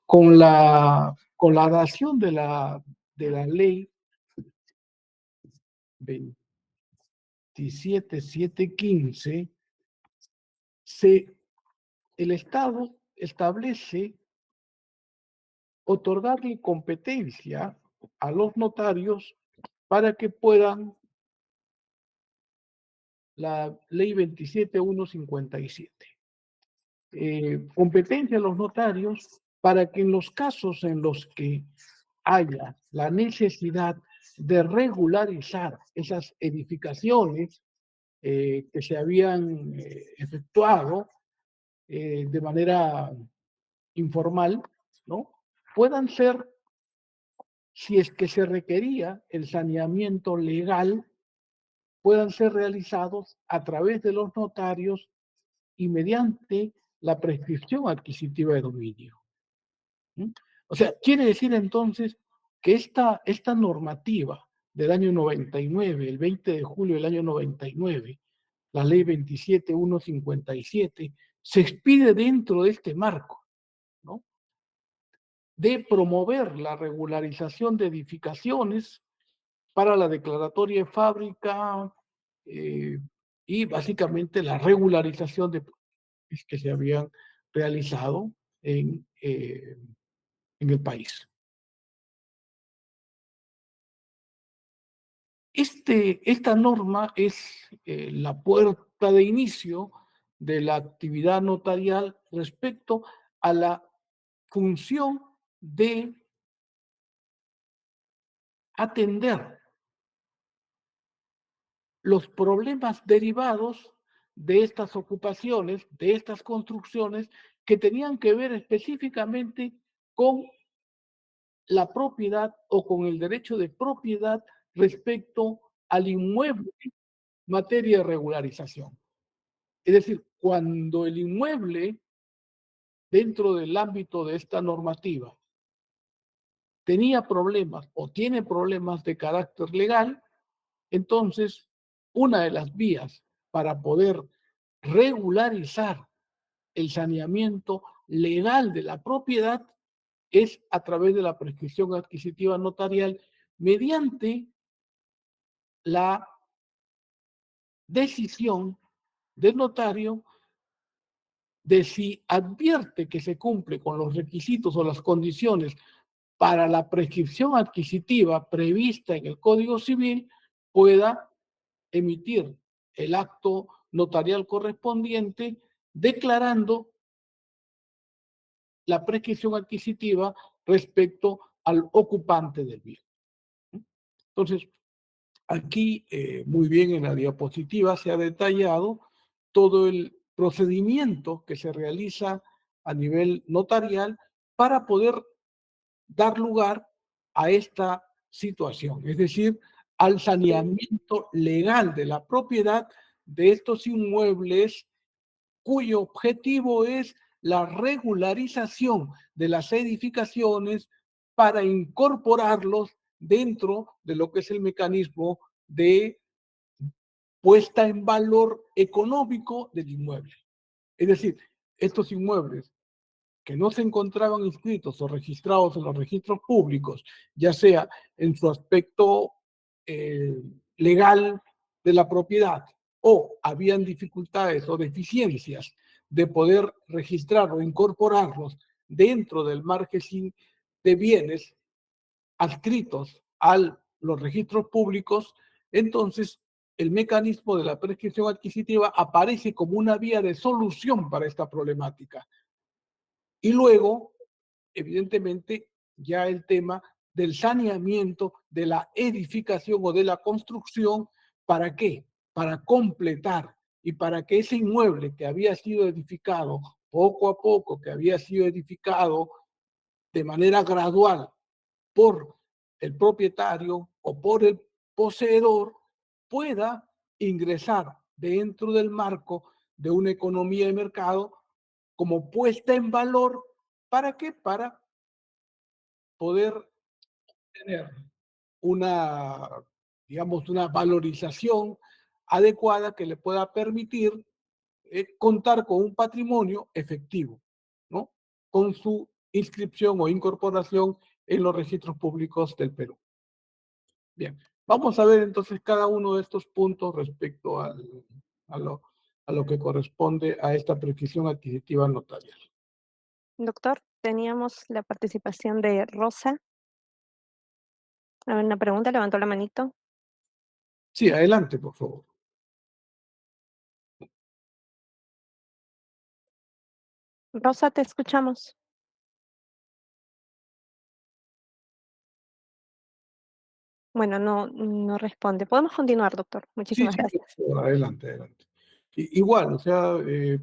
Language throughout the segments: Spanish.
Con la dación de la ley 27715, se, el Estado establece otorgarle competencia a los notarios para que puedan, la ley 27157, competencia a los notarios para que en los casos en los que haya la necesidad de regularizar esas edificaciones que se habían efectuado de manera informal, ¿no? Puedan ser, si es que se requería el saneamiento legal, puedan ser realizados a través de los notarios y mediante la prescripción adquisitiva de dominio. ¿Mm? O sea, quiere decir entonces que esta normativa del año 99, el 20 de julio del año 99, la ley 27157, se expide dentro de este marco, ¿no? De promover la regularización de edificaciones para la declaratoria de fábrica eh, y básicamente la regularización de que se habían realizado en el país. Esta norma es la puerta de inicio de la actividad notarial respecto a la función de atender los problemas derivados de estas ocupaciones, de estas construcciones, que tenían que ver específicamente con la propiedad o con el derecho de propiedad respecto al inmueble en materia de regularización. Es decir, cuando el inmueble, dentro del ámbito de esta normativa, tenía problemas o tiene problemas de carácter legal, entonces una de las vías para poder regularizar el saneamiento legal de la propiedad es a través de la prescripción adquisitiva notarial mediante la decisión del notario de si advierte que se cumple con los requisitos o las condiciones para la prescripción adquisitiva prevista en el Código Civil, pueda emitir el acto notarial correspondiente declarando la prescripción adquisitiva respecto al ocupante del bien. Entonces, aquí, muy bien en la diapositiva se ha detallado todo el procedimiento que se realiza a nivel notarial para poder dar lugar a esta situación, es decir, al saneamiento legal de la propiedad de estos inmuebles cuyo objetivo es la regularización de las edificaciones para incorporarlos dentro de lo que es el mecanismo de puesta en valor económico del inmueble. Es decir, estos inmuebles que no se encontraban inscritos o registrados en los registros públicos, ya sea en su aspecto eh, legal de la propiedad o habían dificultades o deficiencias de poder registrar o incorporarlos dentro del margen de bienes adscritos a los registros públicos, entonces el mecanismo de la prescripción adquisitiva aparece como una vía de solución para esta problemática. Y luego, evidentemente, ya el tema del saneamiento de la edificación o de la construcción, ¿para qué? Para completar y para que ese inmueble que había sido edificado poco a poco, que había sido edificado de manera gradual por el propietario o por el poseedor, pueda ingresar dentro del marco de una economía de mercado como puesta en valor. ¿Para qué? Para poder tener una, digamos, una valorización adecuada que le pueda permitir contar con un patrimonio efectivo, ¿no? Con su inscripción o incorporación en los registros públicos del Perú. Bien, vamos a ver entonces cada uno de estos puntos respecto a, lo, a lo que corresponde a esta prescripción adquisitiva notarial. Doctor, teníamos la participación de Rosa. A ver, una pregunta, levantó la manito. Sí, adelante, por favor. Rosa, te escuchamos. Bueno, no responde. Podemos continuar, doctor. Sí, Muchísimas sí, por gracias. favor, adelante, adelante. Igual, o sea,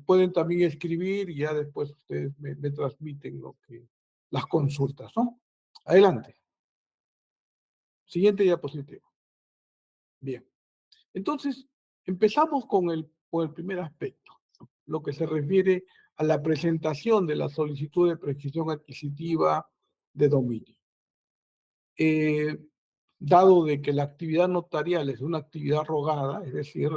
pueden también escribir y ya después ustedes me transmiten las consultas, ¿no? Adelante. Siguiente diapositiva. Bien. Entonces, empezamos con el primer aspecto, lo que se refiere a la presentación de la solicitud de prescripción adquisitiva de dominio. Eh, Dado de que la actividad notarial es una actividad rogada, es decir,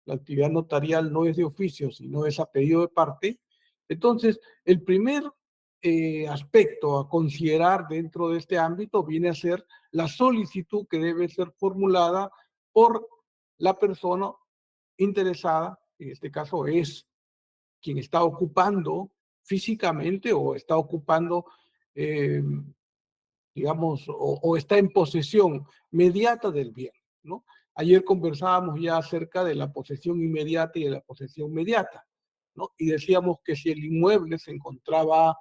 la actividad notarial no es de oficio, sino es a pedido de parte, entonces el primer aspecto a considerar dentro de este ámbito viene a ser la solicitud que debe ser formulada por la persona interesada, en este caso es quien está ocupando físicamente o está ocupando eh, digamos, o está en posesión mediata del bien, ¿no? Ayer conversábamos ya acerca de la posesión inmediata y de la posesión mediata, ¿no? Y decíamos que si el inmueble se encontraba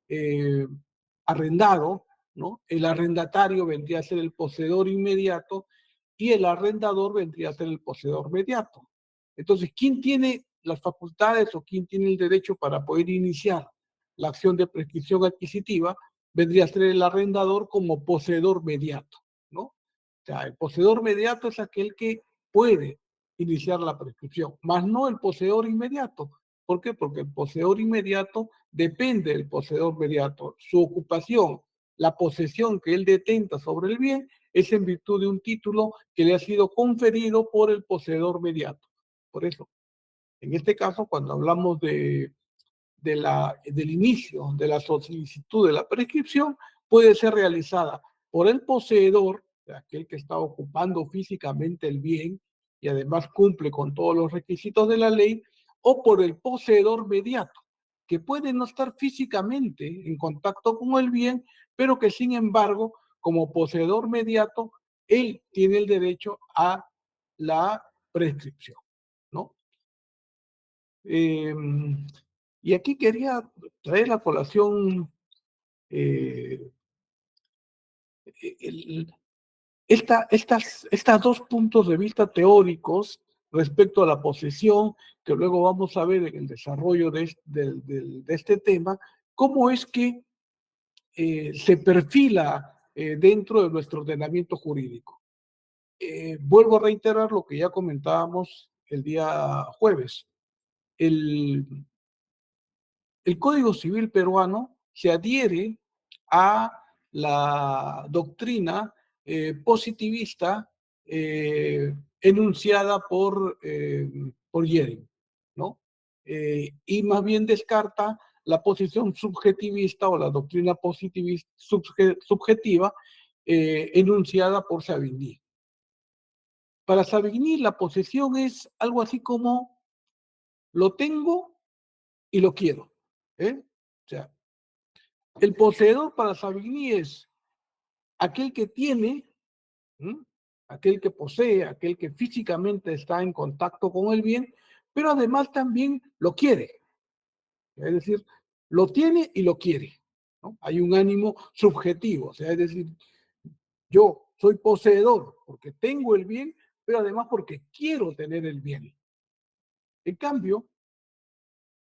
eh, arrendado, ¿no? El arrendatario vendría a ser el poseedor inmediato y el arrendador vendría a ser el poseedor mediato. Entonces, ¿quién tiene las facultades o quién tiene el derecho para poder iniciar la acción de prescripción adquisitiva? Vendría a ser el arrendador como poseedor mediato, ¿no? O sea, el poseedor mediato es aquel que puede iniciar la prescripción, más no el poseedor inmediato. ¿Por qué? Porque el poseedor inmediato depende del poseedor mediato. Su ocupación, la posesión que él detenta sobre el bien, es en virtud de un título que le ha sido conferido por el poseedor mediato. Por eso, en este caso, cuando hablamos del inicio de la solicitud de la prescripción, puede ser realizada por el poseedor, aquel que está ocupando físicamente el bien y además cumple con todos los requisitos de la ley, o por el poseedor mediato, que puede no estar físicamente en contacto con el bien, pero que sin embargo, como poseedor mediato, él tiene el derecho a la prescripción, ¿no? Eh, y aquí quería traer a colación eh, el, estas dos puntos de vista teóricos respecto a la posesión, que luego vamos a ver en el desarrollo de este tema, cómo es que se perfila dentro de nuestro ordenamiento jurídico. Vuelvo a reiterar lo que ya comentábamos el día jueves. El, el Código Civil peruano se adhiere a la doctrina positivista enunciada por Yering, ¿no? Y más bien descarta la posición subjetivista o la doctrina positivista subjetiva enunciada por Savigny. Para Savigny la posesión es algo así como lo tengo y lo quiero. O sea, el poseedor para Savigny es aquel que tiene, ¿m? Aquel que posee, aquel que físicamente está en contacto con el bien, pero además también lo quiere. Es decir, lo tiene y lo quiere, ¿no? Hay un ánimo subjetivo, o sea, es decir, yo soy poseedor porque tengo el bien, pero además porque quiero tener el bien. En cambio,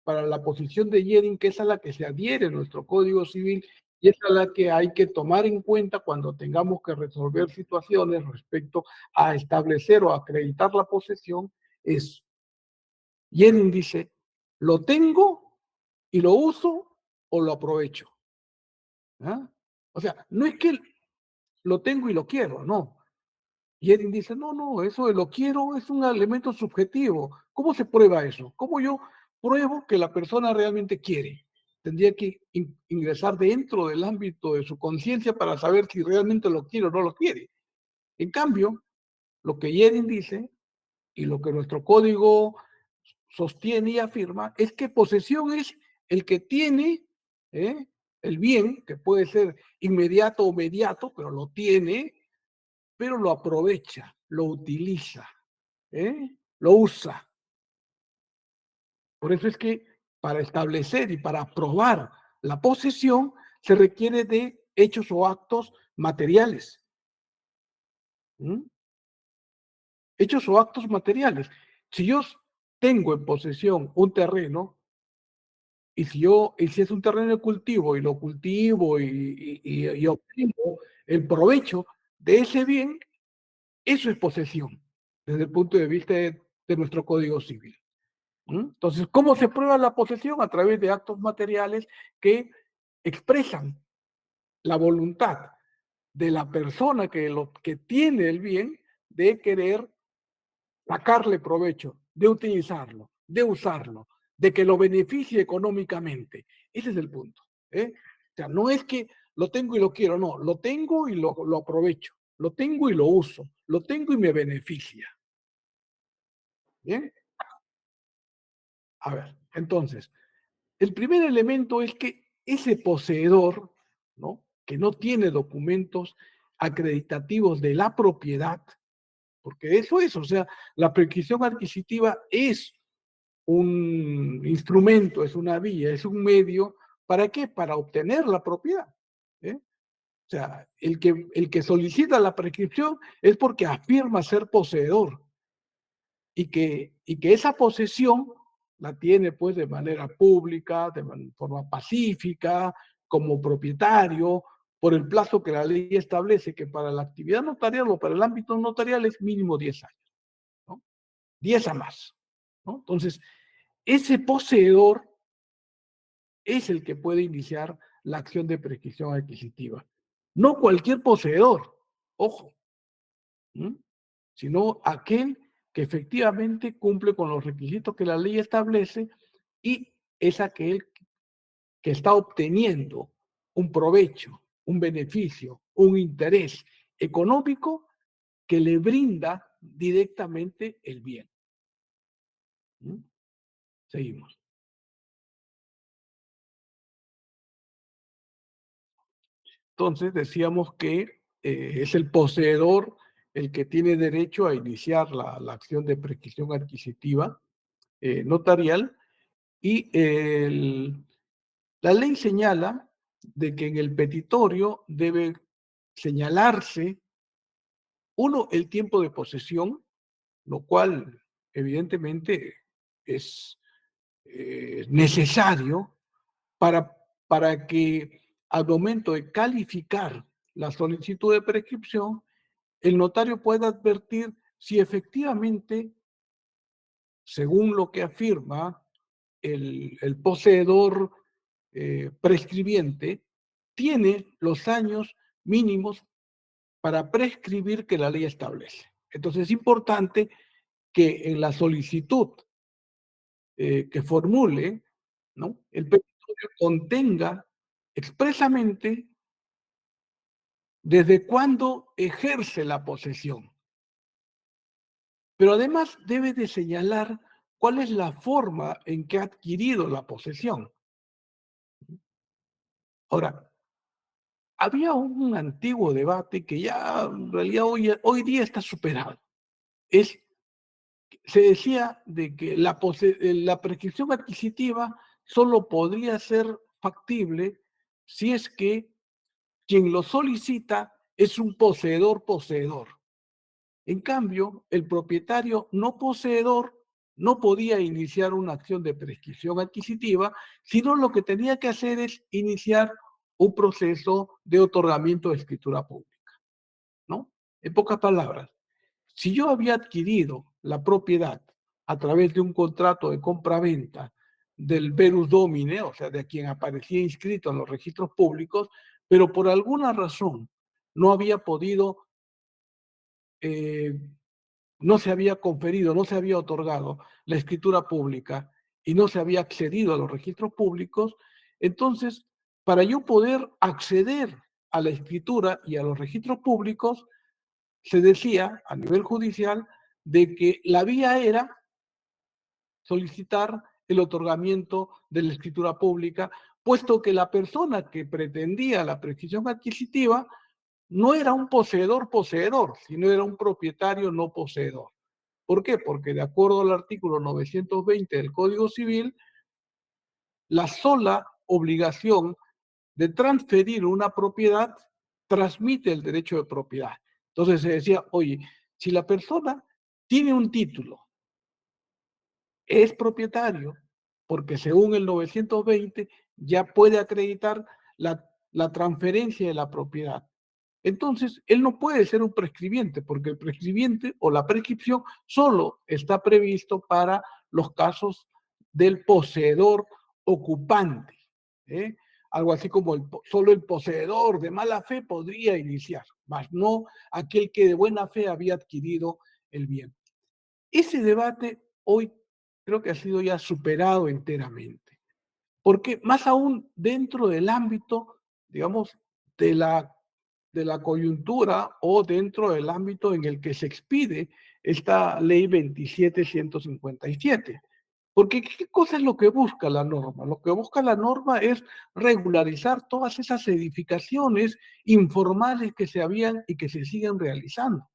para la posición de Yering, que es a la que se adhiere en nuestro Código Civil y es a la que hay que tomar en cuenta cuando tengamos que resolver situaciones respecto a establecer o acreditar la posesión, es, Yering dice, lo tengo y lo uso o lo aprovecho. ¿Ah? O sea, no es que lo tengo y lo quiero, no. Yering dice, no, no, eso de lo quiero es un elemento subjetivo. ¿Cómo se prueba eso? ¿Cómo yo pruebo que la persona realmente quiere? tendría que ingresar dentro del ámbito de su conciencia para saber si realmente lo quiere o no lo quiere. En cambio, lo que Yedin dice y lo que nuestro código sostiene y afirma es que posesión es el que tiene ¿eh? el bien, que puede ser inmediato o mediato, pero lo tiene, pero lo aprovecha, lo utiliza, lo usa. Por eso es que para establecer y para probar la posesión se requiere de hechos o actos materiales. ¿Mm? Hechos o actos materiales. Si yo tengo en posesión un terreno, y si es un terreno de cultivo y lo cultivo y obtengo el provecho de ese bien, eso es posesión, desde el punto de vista de nuestro Código Civil. Entonces, ¿cómo se prueba la posesión? A través de actos materiales que expresan la voluntad de la persona que tiene el bien de querer sacarle provecho, de utilizarlo, de usarlo, de que lo beneficie económicamente. Ese es el punto. O sea, no es que lo tengo y lo quiero, no, lo tengo y lo aprovecho, lo tengo y lo uso, lo tengo y me beneficia. ¿Bien? A ver, entonces, el primer elemento es que ese poseedor, ¿no? Que no tiene documentos acreditativos de la propiedad, porque eso es, o sea, la prescripción adquisitiva es un instrumento, es una vía, es un medio, ¿para qué? Para obtener la propiedad. O sea, el que solicita la prescripción es porque afirma ser poseedor y que esa posesión la tiene pues de manera pública, de forma pacífica, como propietario, por el plazo que la ley establece, que para la actividad notarial o para el ámbito notarial es mínimo 10 años, ¿no? 10 a más, ¿no? Entonces, ese poseedor es el que puede iniciar la acción de prescripción adquisitiva. No cualquier poseedor, ojo, ¿m? Sino aquel que efectivamente cumple con los requisitos que la ley establece y es aquel que está obteniendo un provecho, un beneficio, un interés económico que le brinda directamente el bien. ¿Mm? Seguimos. Entonces decíamos que es el poseedor el que tiene derecho a iniciar la acción de prescripción adquisitiva notarial y la ley señala de que en el petitorio debe señalarse, uno, el tiempo de posesión, lo cual evidentemente es necesario para, para que al momento de calificar la solicitud de prescripción, el notario pueda advertir si efectivamente, según lo que afirma el poseedor prescribiente, tiene los años mínimos para prescribir que la ley establece. Entonces es importante que en la solicitud que formule, ¿no? El petitorio contenga expresamente desde cuándo ejerce la posesión. Pero además debe de señalar cuál es la forma en que ha adquirido la posesión. Ahora, había un antiguo debate que ya en realidad hoy día está superado. Se decía de que la prescripción adquisitiva solo podría ser factible si es que quien lo solicita es un poseedor. En cambio, el propietario no poseedor no podía iniciar una acción de prescripción adquisitiva, sino lo que tenía que hacer es iniciar un proceso de otorgamiento de escritura pública, ¿no? En pocas palabras, si yo había adquirido la propiedad a través de un contrato de compra-venta del Verus Domine, o sea, de quien aparecía inscrito en los registros públicos, pero por alguna razón no había podido, eh, no se había conferido, no se había otorgado la escritura pública y no se había accedido a los registros públicos, Entonces, para yo poder acceder a la escritura y a los registros públicos, se decía a nivel judicial de que la vía era solicitar el otorgamiento de la escritura pública, puesto que la persona que pretendía la prescripción adquisitiva no era un poseedor, sino era un propietario no poseedor. ¿Por qué? Porque de acuerdo al artículo 920 del Código Civil, la sola obligación de transferir una propiedad transmite el derecho de propiedad. Entonces se decía, oye, si la persona tiene un título, es propietario, porque según el 920 ya puede acreditar la transferencia de la propiedad. Entonces, él no puede ser un prescribiente, porque el prescribiente o la prescripción solo está previsto para los casos del poseedor ocupante. ¿eh? Algo así como solo el poseedor de mala fe podría iniciar, mas no aquel que de buena fe había adquirido el bien. Ese debate hoy creo que ha sido ya superado enteramente, porque más aún dentro del ámbito, digamos, de la, de la coyuntura o dentro del ámbito en el que se expide esta ley 27157. Porque ¿qué cosa es lo que busca la norma? Lo que busca la norma es regularizar todas esas edificaciones informales que se habían y que se siguen realizando.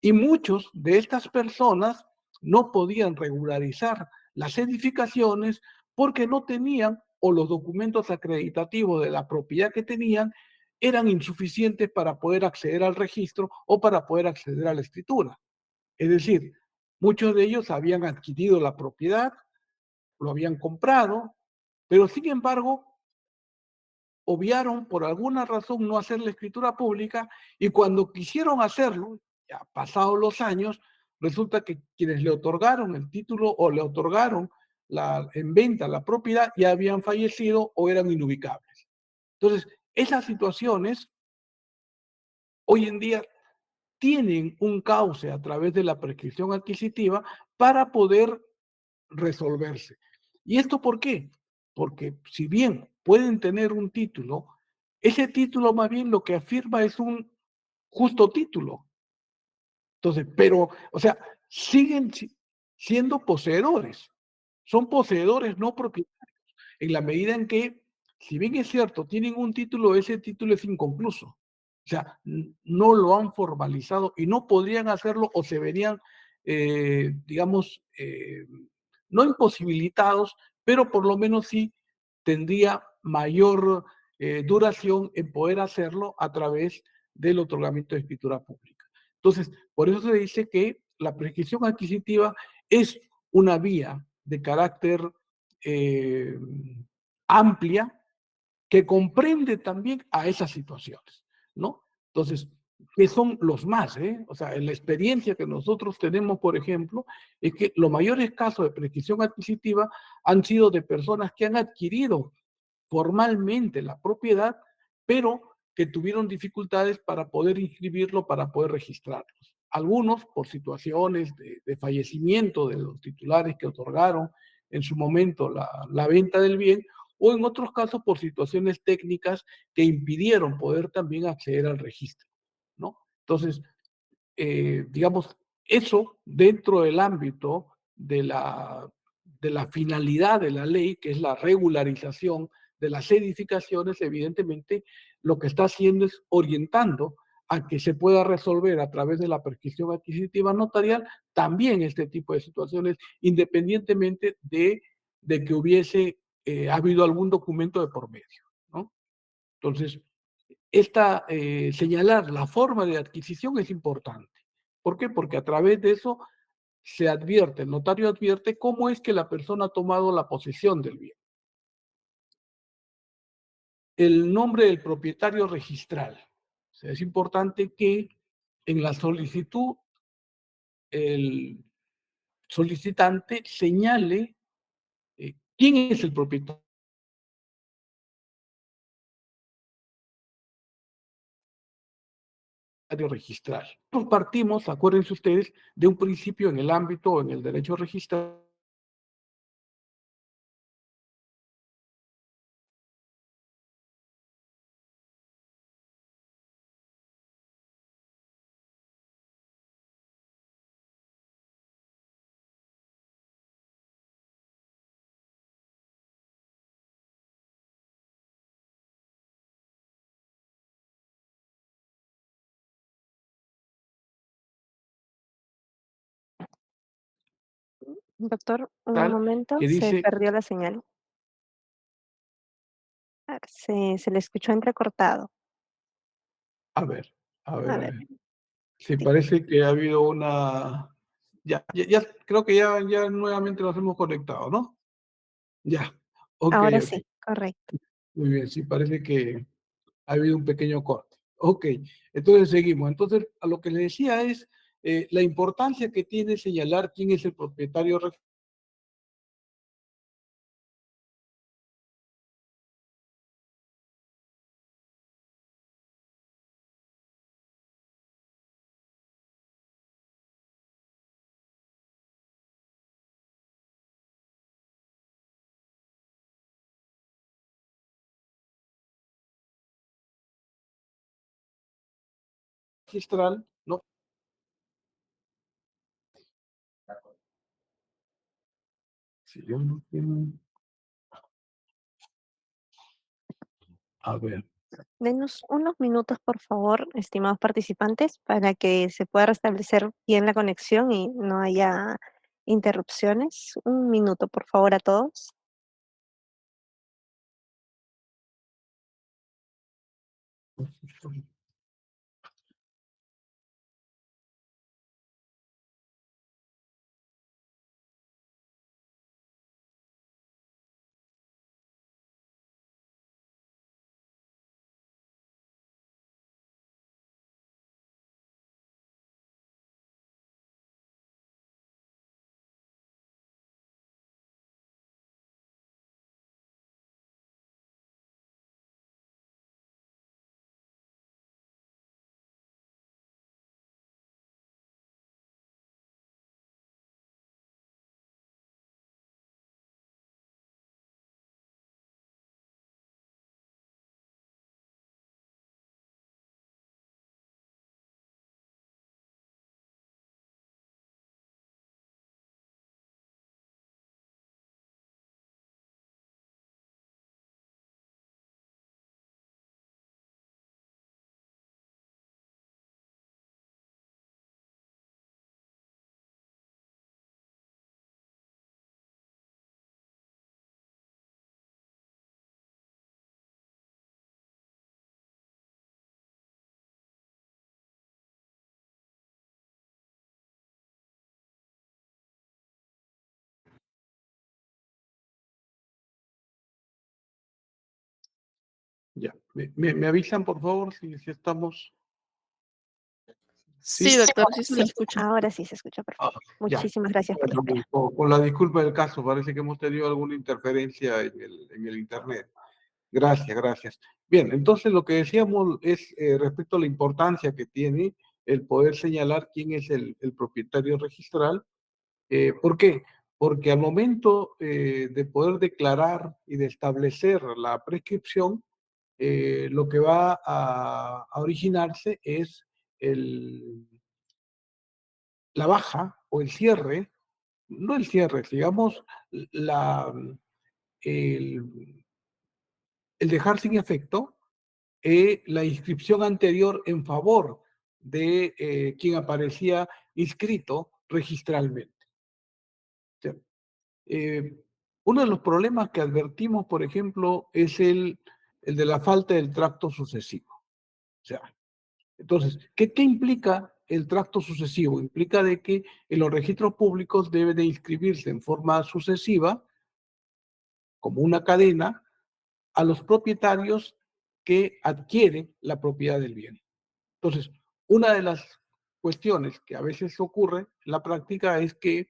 Y muchos de estas personas no podían regularizar las edificaciones porque no tenían o los documentos acreditativos de la propiedad que tenían eran insuficientes para poder acceder al registro o para poder acceder a la escritura. Es decir, muchos de ellos habían adquirido la propiedad, lo habían comprado, pero sin embargo obviaron por alguna razón no hacer la escritura pública y cuando quisieron hacerlo, ya pasados los años, resulta que quienes le otorgaron el título o le otorgaron en venta la propiedad ya habían fallecido o eran inubicables. Entonces, esas situaciones hoy en día tienen un cauce a través de la prescripción adquisitiva para poder resolverse. ¿Y esto por qué? Porque si bien pueden tener un título, ese título más bien lo que afirma es un justo título. Entonces, pero, o sea, siguen siendo poseedores. Son poseedores no propietarios, en la medida en que, si bien es cierto, tienen un título, ese título es inconcluso. O sea, no lo han formalizado y no podrían hacerlo o se verían, digamos, no imposibilitados, pero por lo menos sí tendría mayor duración en poder hacerlo a través del otorgamiento de escritura pública. Entonces, por eso se dice que la prescripción adquisitiva es una vía de carácter eh, amplia que comprende también a esas situaciones, ¿no? Entonces, ¿qué son los más? O sea, en la experiencia que nosotros tenemos, por ejemplo, es que los mayores casos de prescripción adquisitiva han sido de personas que han adquirido formalmente la propiedad, pero que tuvieron dificultades para poder inscribirlo, para poder registrarlos. Algunos por situaciones de fallecimiento de los titulares que otorgaron en su momento la venta del bien, o en otros casos por situaciones técnicas que impidieron poder también acceder al registro, ¿no? Entonces, digamos, eso dentro del ámbito de la finalidad de la ley, que es la regularización de las edificaciones, evidentemente lo que está haciendo es orientando a que se pueda resolver a través de la prescripción adquisitiva notarial también este tipo de situaciones, independientemente de que hubiese habido algún documento de por medio, ¿no? Entonces, señalar la forma de adquisición es importante. ¿Por qué? Porque a través de eso se advierte, el notario advierte cómo es que la persona ha tomado la posesión del bien. El nombre del propietario registral. O sea, es importante que en la solicitud el solicitante señale quién es el propietario registral. Nosotros partimos, acuérdense ustedes, de un principio en el ámbito, en el derecho registral, Doctor, un tal momento, que se dice, perdió la señal. A ver, se le escuchó entrecortado. a ver, A a ver, ver, sí, sí, parece que ha habido una, ya creo que ya nuevamente nos hemos conectado, ¿no? Ya, ok, ahora ok, sí, correcto. muy bien, sí, parece que ha habido un pequeño corte. Ok, entonces seguimos. Entonces, a lo que le decía es la importancia que tiene señalar quién es el propietario registral, ¿no? Si yo no tengo- A ver, Denos unos minutos, por favor, estimados participantes, para que se pueda restablecer bien la conexión y no haya interrupciones. Un minuto, por favor, a todos. ya. Me avisan, por favor, si estamos. Sí, Sí, doctor, sí se le Sí, escucha. ahora sí se escucha ah, perfecto. ya. Muchísimas gracias por la Bueno, espera. con la disculpa del caso, parece que hemos tenido alguna interferencia en el Internet. Gracias, gracias. Bien, entonces lo que decíamos es respecto a la importancia que tiene el poder señalar quién es el propietario registral. ¿Por qué? Porque al momento de poder declarar y de establecer la prescripción, lo que va a originarse es el, la baja o el cierre, no el cierre, digamos, la, el, el dejar sin efecto la inscripción anterior en favor de quien aparecía inscrito registralmente. ¿Sí? Eh, Uno de los problemas que advertimos, por ejemplo, es el de la falta del tracto sucesivo. O sea, entonces, ¿qué implica el tracto sucesivo? Implica de que en los registros públicos debe de inscribirse en forma sucesiva, como una cadena, a los propietarios que adquieren la propiedad del bien. Entonces, una de las cuestiones que a veces ocurre en la práctica es que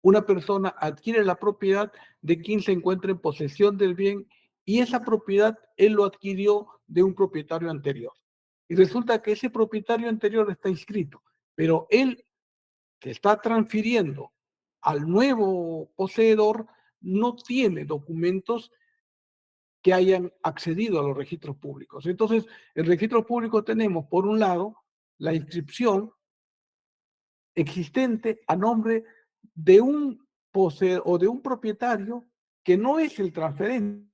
una persona adquiere la propiedad de quien se encuentra en posesión del bien y esa propiedad él lo adquirió de un propietario anterior. Y resulta que ese propietario anterior está inscrito, pero él que está transfiriendo al nuevo poseedor no tiene documentos que hayan accedido a los registros públicos. Entonces, en registros públicos tenemos, por un lado, la inscripción existente a nombre de un poseedor o de un propietario que no es el transferente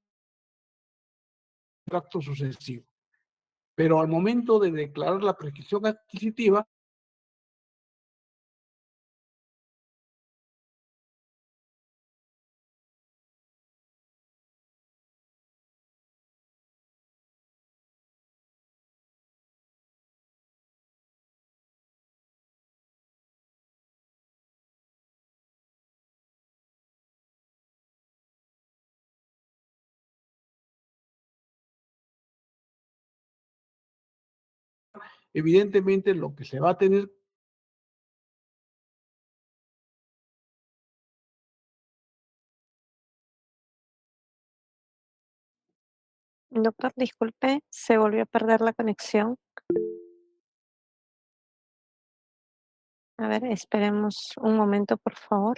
del acto sucesivo. Pero al momento de declarar la prescripción adquisitiva, evidentemente lo que se va a tener. Doctor, disculpe, se volvió a perder la conexión. A ver, esperemos un momento, por favor.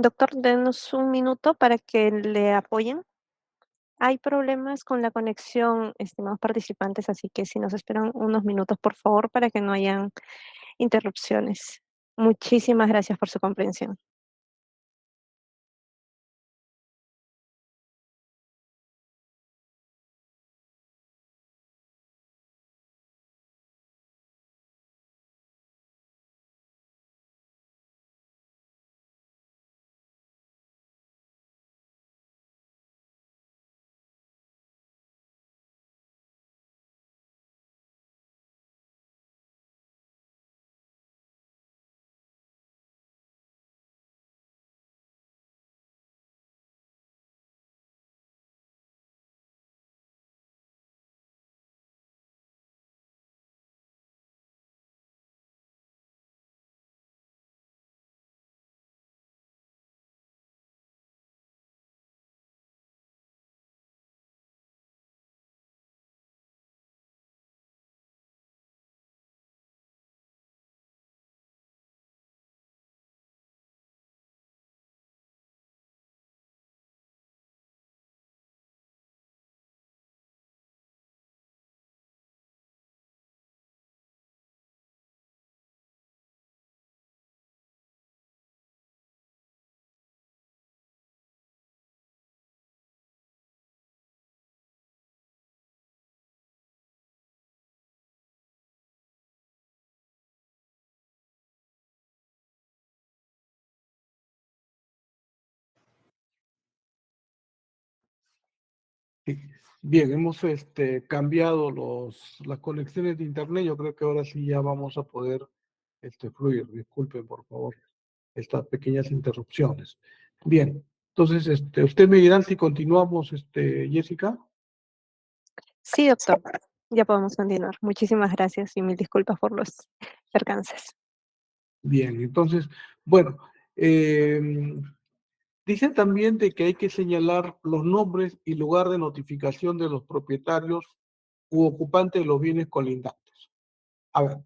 Doctor, denos un minuto para que le apoyen. Hay problemas con la conexión, estimados participantes, así que si nos esperan unos minutos, por favor, para que no hayan interrupciones. Muchísimas gracias por su comprensión. Sí. Bien, hemos cambiado las conexiones de internet. Yo creo que ahora sí ya vamos a poder fluir. Disculpen, por favor, estas pequeñas interrupciones. Bien, entonces usted me dirá si continuamos, Jessica. Sí, doctor, ya podemos continuar. Muchísimas gracias y mil disculpas por los percances. Bien, entonces, bueno, eh, dice también de que hay que señalar los nombres y lugar de notificación de los propietarios u ocupantes de los bienes colindantes. A ver,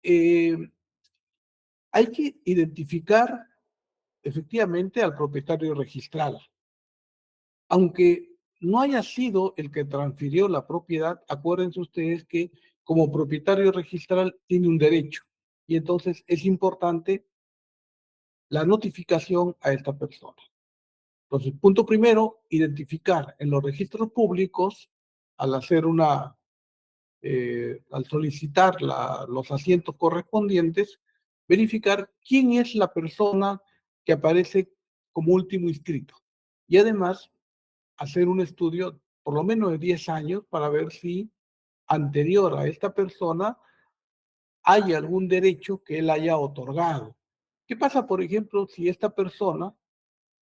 eh, hay que identificar efectivamente al propietario registral. Aunque no haya sido el que transfirió la propiedad, acuérdense ustedes que como propietario registral tiene un derecho y entonces es importante la notificación a esta persona. Entonces, punto primero, identificar en los registros públicos, al hacer al solicitar los asientos correspondientes, verificar quién es la persona que aparece como último inscrito. Y además, hacer un estudio por lo menos de 10 años para ver si anterior a esta persona hay algún derecho que él haya otorgado. ¿Qué pasa, por ejemplo, si esta persona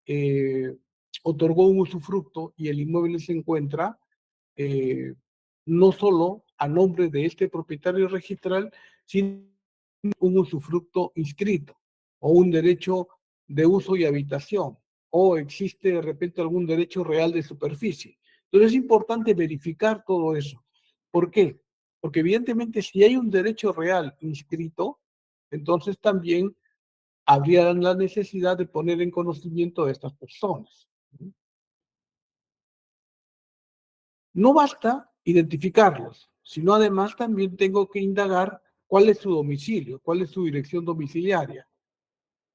eh, otorgó un usufructo y el inmueble se encuentra eh, no solo a nombre de este propietario registral, sino un usufructo inscrito o un derecho de uso y habitación o existe de repente algún derecho real de superficie? Entonces es importante verificar todo eso. ¿Por qué? Porque evidentemente si hay un derecho real inscrito, entonces también habría la necesidad de poner en conocimiento de estas personas. No basta identificarlos, sino además también tengo que indagar cuál es su domicilio, cuál es su dirección domiciliaria.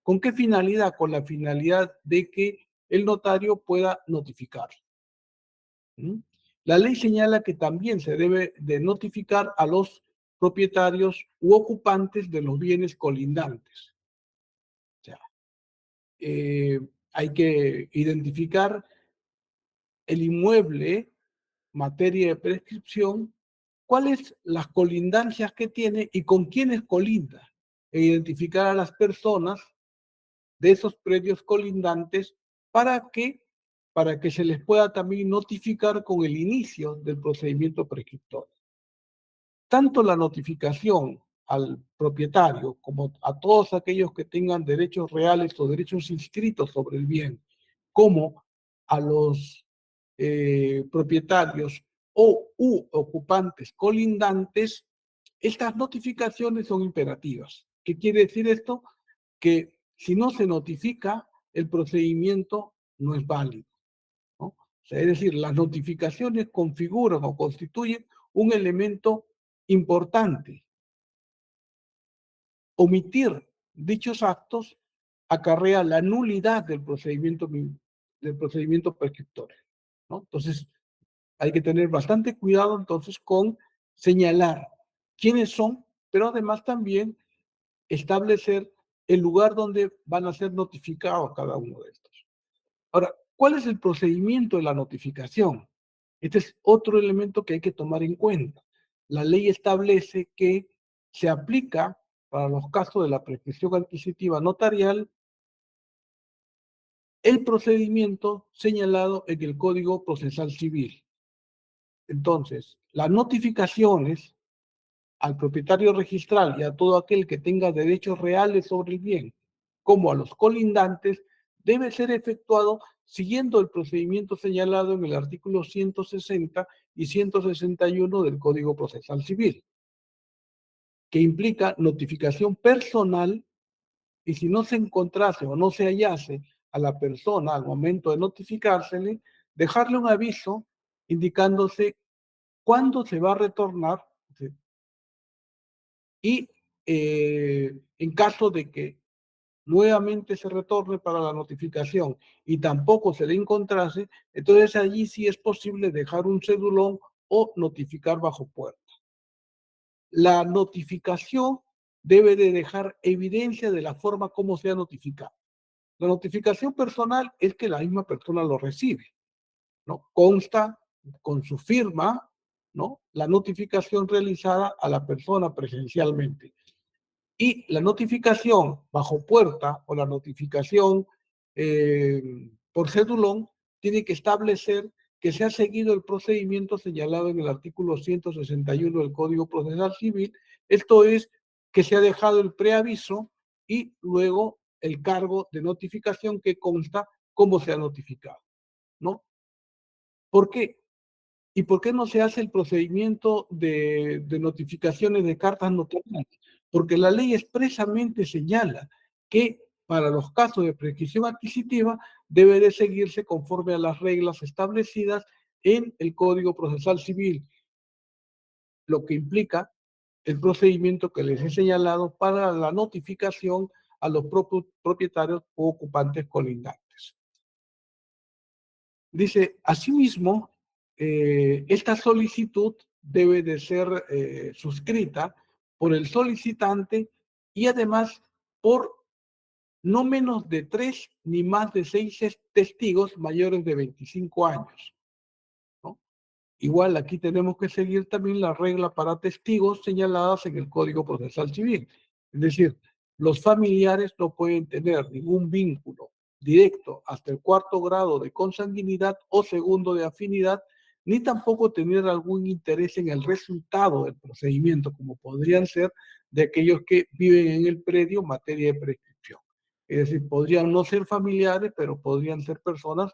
¿Con qué finalidad? Con la finalidad de que el notario pueda notificar. ¿Mm? La ley señala que también se debe de notificar a los propietarios u ocupantes de los bienes colindantes. O sea, hay que identificar el inmueble, materia de prescripción, cuáles las colindancias que tiene y con quiénes colinda, e identificar a las personas de esos predios colindantes para que, para que se les pueda también notificar con el inicio del procedimiento prescriptorio. Tanto la notificación al propietario como a todos aquellos que tengan derechos reales o derechos inscritos sobre el bien, como a los propietarios o u ocupantes colindantes, estas notificaciones son imperativas. ¿Qué quiere decir esto? Que si no se notifica, el procedimiento no es válido, ¿no? O sea, es decir, las notificaciones configuran o constituyen un elemento importante. Omitir dichos actos acarrea la nulidad del procedimiento prescriptorio, ¿no? Entonces, hay que tener bastante cuidado entonces con señalar quiénes son, pero además también establecer el lugar donde van a ser notificados cada uno de estos. Ahora, ¿cuál es el procedimiento de la notificación? Este es otro elemento que hay que tomar en cuenta. La ley establece que se aplica para los casos de la prescripción adquisitiva notarial el procedimiento señalado en el Código Procesal Civil. Entonces, las notificaciones al propietario registral y a todo aquel que tenga derechos reales sobre el bien, como a los colindantes, debe ser efectuado siguiendo el procedimiento señalado en el artículo 160 y 161 del Código Procesal Civil, que implica notificación personal y si no se encontrase o no se hallase a la persona al momento de notificársele, dejarle un aviso indicándose cuándo se va a retornar, ¿sí? Y en caso de que nuevamente se retorne para la notificación y tampoco se le encontrase, entonces allí sí es posible dejar un cedulón o notificar bajo puerta. La notificación debe de dejar evidencia de la forma como se ha notificado. La notificación personal es que la misma persona lo recibe, ¿no? Consta con su firma, ¿no? La notificación realizada a la persona presencialmente. Y la notificación bajo puerta o la notificación por cédulón tiene que establecer que se ha seguido el procedimiento señalado en el artículo 161 del Código Procesal Civil, esto es, que se ha dejado el preaviso y luego el cargo de notificación que consta cómo se ha notificado, ¿no? ¿Por qué? ¿Y por qué no se hace el procedimiento de notificaciones de cartas notariales? Porque la ley expresamente señala que para los casos de prescripción adquisitiva debe de seguirse conforme a las reglas establecidas en el Código Procesal Civil, lo que implica el procedimiento que les he señalado para la notificación a los propietarios o ocupantes colindantes. Dice, asimismo, esta solicitud debe de ser suscrita por el solicitante y además por no menos de 3 ni más de 6 testigos mayores de 25 años, ¿no? Igual aquí tenemos que seguir también la regla para testigos señaladas en el Código Procesal Civil. Es decir, los familiares no pueden tener ningún vínculo directo hasta el cuarto grado de consanguinidad o segundo de afinidad, ni tampoco tener algún interés en el resultado del procedimiento, como podrían ser de aquellos que viven en el predio en materia de prescripción. Es decir, podrían no ser familiares, pero podrían ser personas,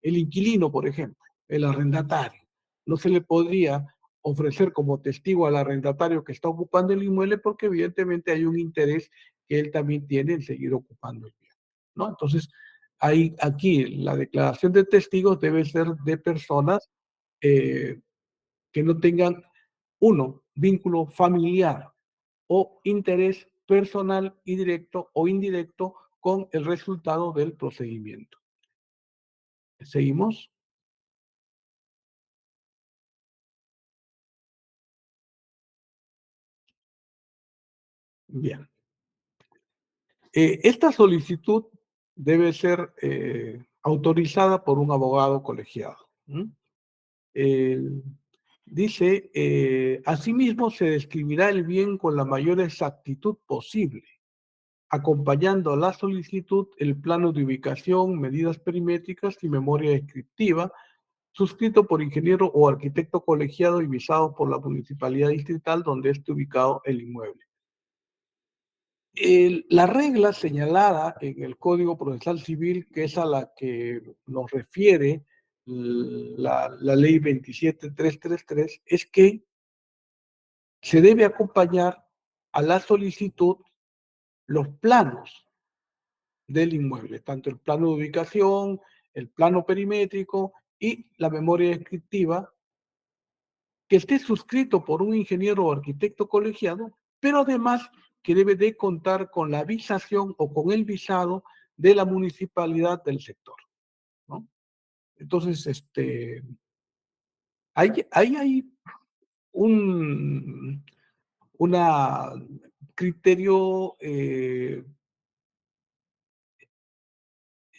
el inquilino, por ejemplo, el arrendatario. No se le podría ofrecer como testigo al arrendatario que está ocupando el inmueble porque evidentemente hay un interés que él también tiene en seguir ocupando el bien, ¿no? Entonces, aquí la declaración de testigos debe ser de personas eh, que no tengan, uno, vínculo familiar o interés personal y directo o indirecto con el resultado del procedimiento. ¿Seguimos? Bien. Esta solicitud debe ser autorizada por un abogado colegiado. ¿M? Eh, Dice, asimismo se describirá el bien con la mayor exactitud posible, acompañando a la solicitud el plano de ubicación, medidas perimétricas y memoria descriptiva, suscrito por ingeniero o arquitecto colegiado y visado por la municipalidad distrital donde esté ubicado el inmueble. La regla señalada en el Código Procesal Civil, que es a la que nos refiere la ley 27333, es que se debe acompañar a la solicitud los planos del inmueble, tanto el plano de ubicación, el plano perimétrico y la memoria descriptiva, que esté suscrito por un ingeniero o arquitecto colegiado, pero además que debe de contar con la visación o con el visado de la municipalidad del sector, ¿no? Entonces, hay un una criterio,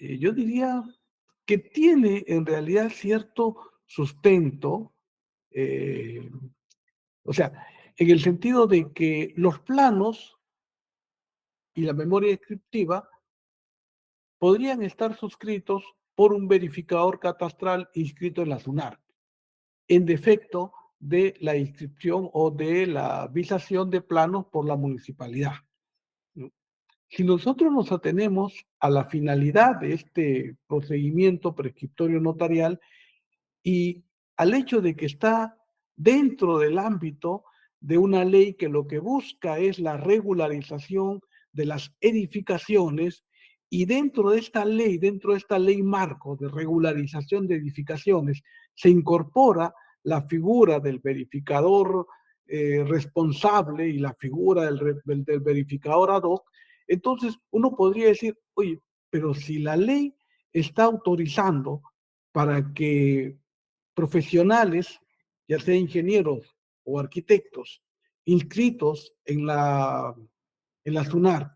yo diría que tiene en realidad cierto sustento, eh, o sea, en el sentido de que los planos y la memoria descriptiva podrían estar suscritos por un verificador catastral inscrito en la SUNAR, en defecto de la inscripción o de la visación de planos por la municipalidad. Si nosotros nos atenemos a la finalidad de este procedimiento prescriptorio notarial, y al hecho de que está dentro del ámbito de una ley que lo que busca es la regularización de las edificaciones, y dentro de esta ley marco de regularización de edificaciones, se incorpora la figura del verificador responsable y la figura del verificador ad hoc. Entonces uno podría decir, oye, pero si la ley está autorizando para que profesionales, ya sea ingenieros o arquitectos, inscritos en la SUNAR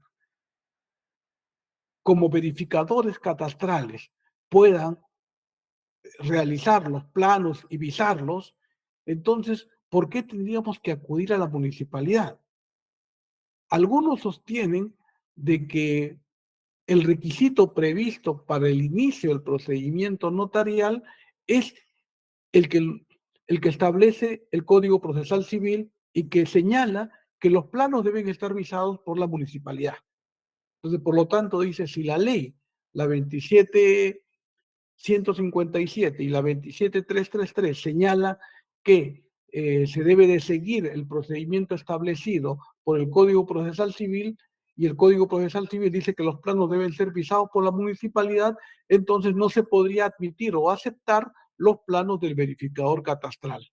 como verificadores catastrales, puedan realizar los planos y visarlos, entonces, ¿por qué tendríamos que acudir a la municipalidad? Algunos sostienen de que el requisito previsto para el inicio del procedimiento notarial es el que, el que establece el Código Procesal Civil y que señala que los planos deben estar visados por la municipalidad. Entonces, por lo tanto, dice, si la ley, la 27157 y la 27333 señala que se debe de seguir el procedimiento establecido por el Código Procesal Civil, y el Código Procesal Civil dice que los planos deben ser visados por la municipalidad, entonces no se podría admitir o aceptar los planos del verificador catastral.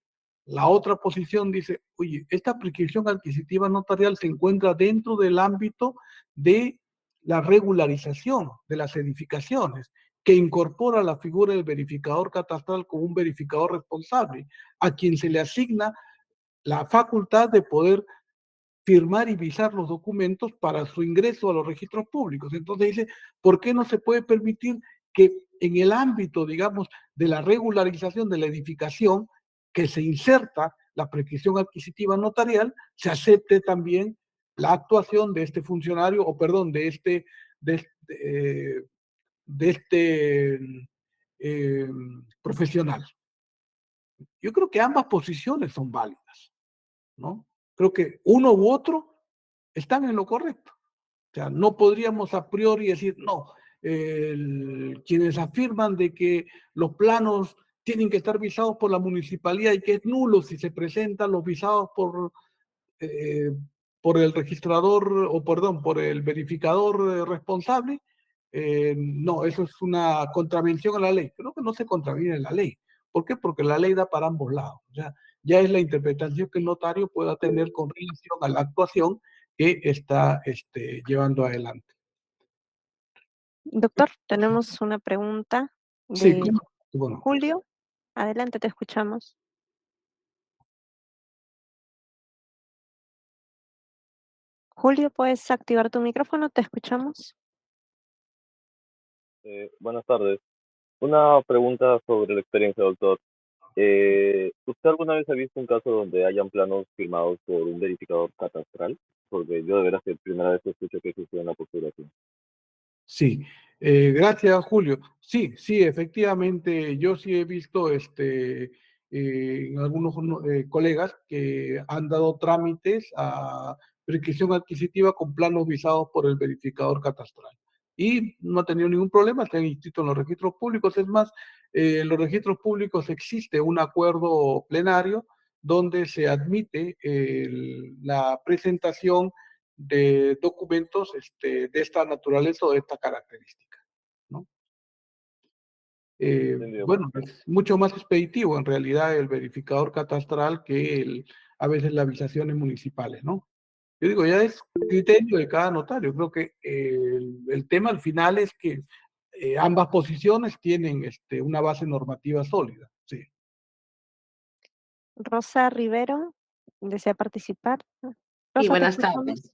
La otra posición dice, oye, esta prescripción adquisitiva notarial se encuentra dentro del ámbito de la regularización de las edificaciones, que incorpora la figura del verificador catastral como un verificador responsable, a quien se le asigna la facultad de poder firmar y visar los documentos para su ingreso a los registros públicos. Entonces dice, ¿por qué no se puede permitir que en el ámbito, digamos, de la regularización de la edificación, que se inserta la prescripción adquisitiva notarial, se acepte también la actuación de este funcionario, o perdón, de este profesional? Yo creo que ambas posiciones son válidas, ¿no? Creo que uno u otro están en lo correcto. O sea, no podríamos a priori decir, no, quienes afirman de que los planos tienen que estar visados por la municipalidad y que es nulo si se presentan los visados eh, por el registrador, o perdón, por el verificador responsable. No, eso es una contravención a la ley. Creo que no se contraviene la ley. ¿Por qué? Porque la ley da para ambos lados. O sea, ya es la interpretación que el notario pueda tener con relación a la actuación que está llevando adelante. Doctor, tenemos una pregunta Sí, de bueno. Julio. Adelante, te escuchamos. Julio, ¿puedes activar tu micrófono? Te escuchamos. Buenas tardes. Una pregunta sobre la experiencia, doctor. ¿Usted alguna vez ha visto un caso donde hayan planos firmados por un verificador catastral? Porque yo de veras que primera vez escucho que existe una postura así. Sí, gracias, Julio. Sí, sí, efectivamente, yo sí he visto en algunos colegas que han dado trámites a prescripción adquisitiva con planos visados por el verificador catastral. Y no ha tenido ningún problema, se han inscrito en los registros públicos. Es más, en los registros públicos existe un acuerdo plenario donde se admite la presentación de documentos de esta naturaleza o de esta característica, ¿no? Entendido. Bueno, es mucho más expeditivo en realidad el verificador catastral que a veces las avisaciones municipales, ¿no? Yo digo, ya es criterio de cada notario. Creo que el tema al final es que ambas posiciones tienen una base normativa sólida. Sí. Rosa Rivero, ¿desea participar? Sí, Rosa, te buenas escuchamos. tardes.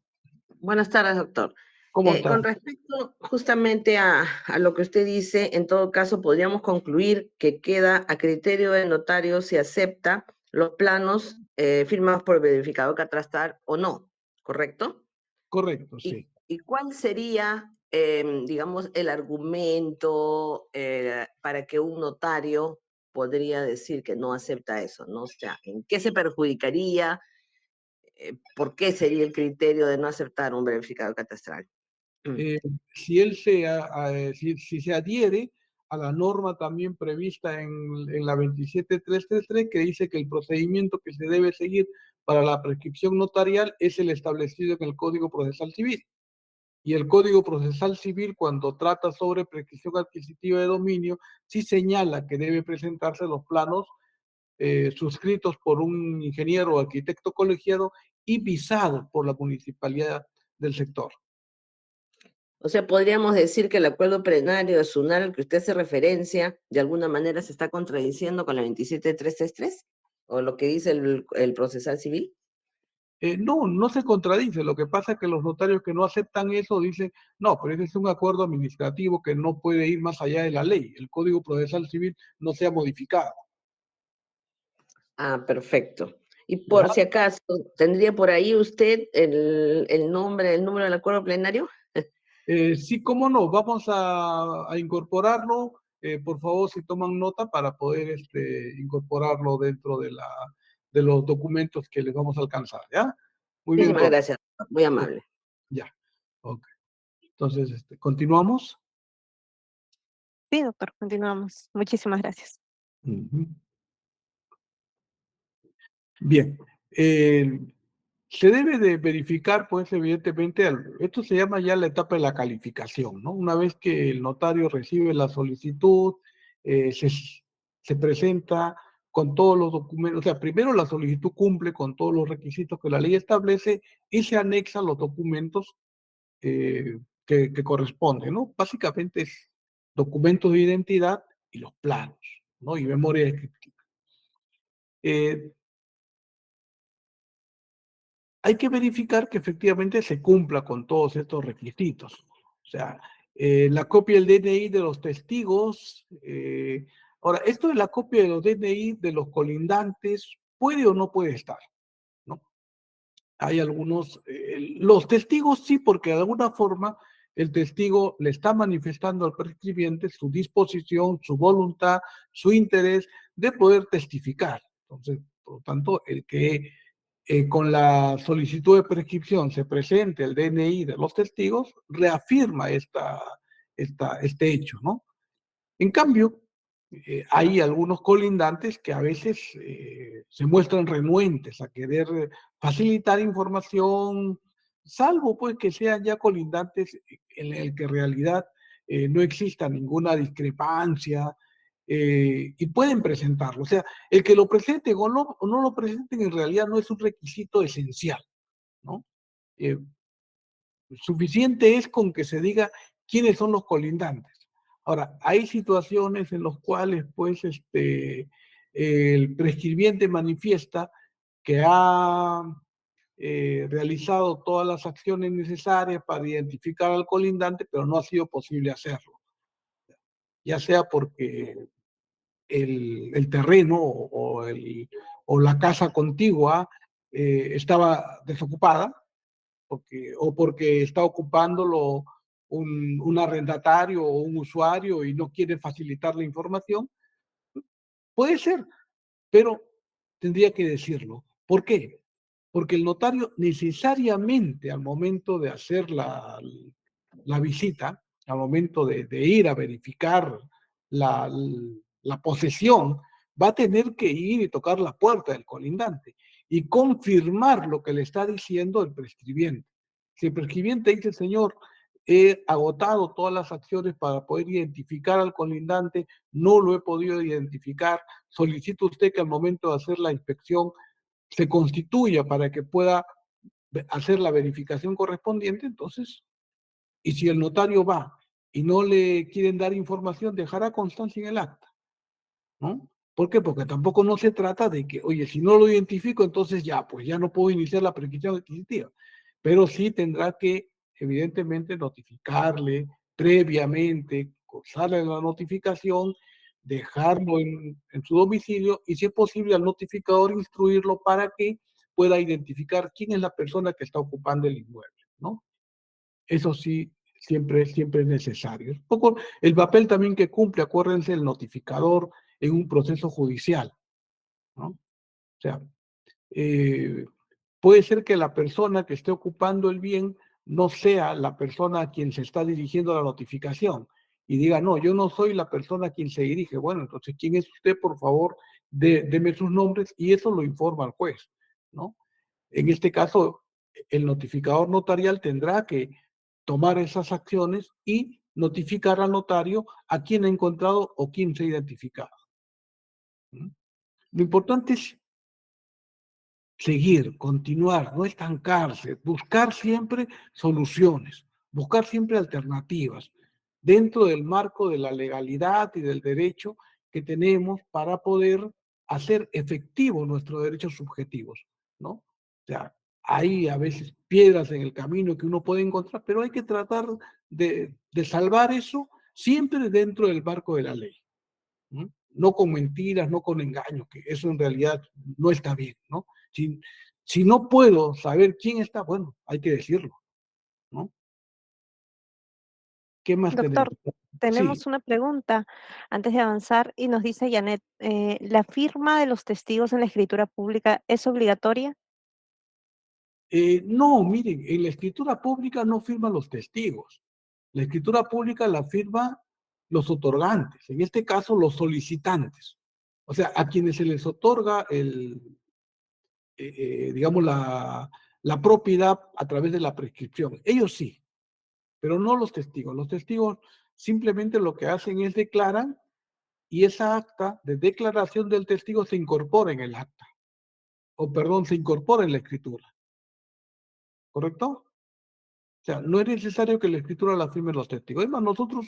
Buenas tardes, doctor. ¿Cómo está? Con respecto justamente a lo que usted dice, en todo caso, podríamos concluir que queda a criterio del notario si acepta los planos firmados por el verificador catastral o no, ¿correcto? Correcto, sí. Y cuál sería, digamos, el argumento para que un notario podría decir que no acepta eso, ¿no? O sea, ¿en qué se perjudicaría? ¿Por qué sería el criterio de no aceptar un verificador catastral? eh, si él si se adhiere a la norma también prevista en la 27333, que dice que el procedimiento que se debe seguir para la prescripción notarial es el establecido en el Código Procesal Civil. Y el Código Procesal Civil, cuando trata sobre prescripción adquisitiva de dominio, sí señala que debe presentarse los planos suscritos por un ingeniero o arquitecto colegiado y visados por la municipalidad del sector. O sea, podríamos decir que el acuerdo plenario de SUNAR al que usted hace referencia, de alguna manera se está contradiciendo con la 27333 o lo que dice el procesal civil. No, no se contradice. Lo que pasa es que los notarios que no aceptan eso dicen, no, pero ese es un acuerdo administrativo que no puede ir más allá de la ley. El Código Procesal Civil no se ha modificado. Ah, perfecto. Y ¿Ya? por si acaso, ¿tendría por ahí usted el nombre, el número del acuerdo plenario? Sí, cómo no, vamos a incorporarlo. Por favor, si toman nota para poder incorporarlo dentro de los documentos que les vamos a alcanzar, ¿ya? Muy bien, Muchísimas Ron. gracias, muy amable. Ya, ok. Entonces, continuamos. Sí, doctor, continuamos. Muchísimas gracias. Ujú. Bien. Eh, Se debe de verificar, pues, evidentemente, esto se llama ya la etapa de la calificación, ¿no? Una vez que el notario recibe la solicitud, se presenta con todos los documentos, o sea, primero la solicitud cumple con todos los requisitos que la ley establece y se anexan los documentos que corresponden, ¿no? Básicamente es documentos de identidad y los planos, ¿no? Y memoria descriptiva. Eh, Hay que verificar que efectivamente se cumpla con todos estos requisitos. O sea, la copia del DNI de los testigos. Ahora, esto de la copia de los DNI de los colindantes puede o no puede estar, ¿no? Hay algunos, los testigos sí, porque de alguna forma el testigo le está manifestando al prescribiente su disposición, su voluntad, su interés de poder testificar. Entonces, por lo tanto, el que con la solicitud de prescripción se presente el DNI de los testigos, reafirma este hecho, ¿no? En cambio, hay algunos colindantes que a veces se muestran renuentes a querer facilitar información, salvo pues que sean ya colindantes en el que en realidad no exista ninguna discrepancia y pueden presentarlo. O sea, el que lo presenten o no lo presenten en realidad no es un requisito esencial, ¿no? Eh, Suficiente es con que se diga quiénes son los colindantes. Ahora, hay situaciones en las cuales, pues, el prescribiente manifiesta que ha realizado todas las acciones necesarias para identificar al colindante, pero no ha sido posible hacerlo. Ya sea porque el terreno o la casa contigua estaba desocupada, o porque está ocupándolo un arrendatario o un usuario y no quiere facilitar la información. Puede ser, pero tendría que decirlo. ¿Por qué? Porque el notario necesariamente al momento de hacer la visita, al momento de ir a verificar la, la posesión, va a tener que ir y tocar la puerta del colindante y confirmar lo que le está diciendo el prescribiente. Si el prescribiente dice, señor, he agotado todas las acciones para poder identificar al colindante, no lo he podido identificar, solicita usted que al momento de hacer la inspección se constituya para que pueda hacer la verificación correspondiente, entonces, y si el notario va y no le quieren dar información, dejará constancia en el acta, ¿no? ¿Por qué? Porque tampoco no se trata de que, oye, si no lo identifico, entonces ya, pues ya no puedo iniciar la prescripción adquisitiva. Pero sí tendrá que, evidentemente, notificarle previamente, cursarle la notificación, dejarlo en su domicilio y, si es posible, al notificador instruirlo para que pueda identificar quién es la persona que está ocupando el inmueble, ¿no? Eso sí, siempre es necesario. Un poco el papel también que cumple, acuérdense, el notificador en un proceso judicial, ¿no? O sea, eh, puede ser que la persona que esté ocupando el bien no sea la persona a quien se está dirigiendo la notificación y diga, no, yo no soy la persona a quien se dirige. Bueno, entonces, ¿quién es usted? Por favor, deme sus nombres y eso lo informa al juez, ¿no? En este caso, el notificador notarial tendrá que tomar esas acciones y notificar al notario a quién ha encontrado o quién se ha identificado. Lo importante es seguir, continuar, no estancarse, buscar siempre soluciones, buscar siempre alternativas dentro del marco de la legalidad y del derecho que tenemos para poder hacer efectivos nuestros derechos subjetivos, ¿no? O sea, hay a veces piedras en el camino que uno puede encontrar, pero hay que tratar de salvar eso siempre dentro del marco de la ley. ¿No? No con mentiras, no con engaños, que eso en realidad no está bien, ¿no? Si no puedo saber quién está, bueno, hay que decirlo, ¿no? ¿Qué más tenemos? Doctor, Sí, tenemos una pregunta antes de avanzar y nos dice Janet, ¿la firma de los testigos en la escritura pública es obligatoria? no, miren, en la escritura pública no firman los testigos. La escritura pública la firma los otorgantes, en este caso los solicitantes. O sea, a quienes se les otorga digamos, la propiedad a través de la prescripción. Ellos sí, pero no los testigos. Los testigos simplemente lo que hacen es declaran y esa acta de declaración del testigo se incorpora en el acta, o perdón, se incorpora en la escritura, ¿correcto? O sea, no es necesario que la escritura la firmen los testigos. Es más, nosotros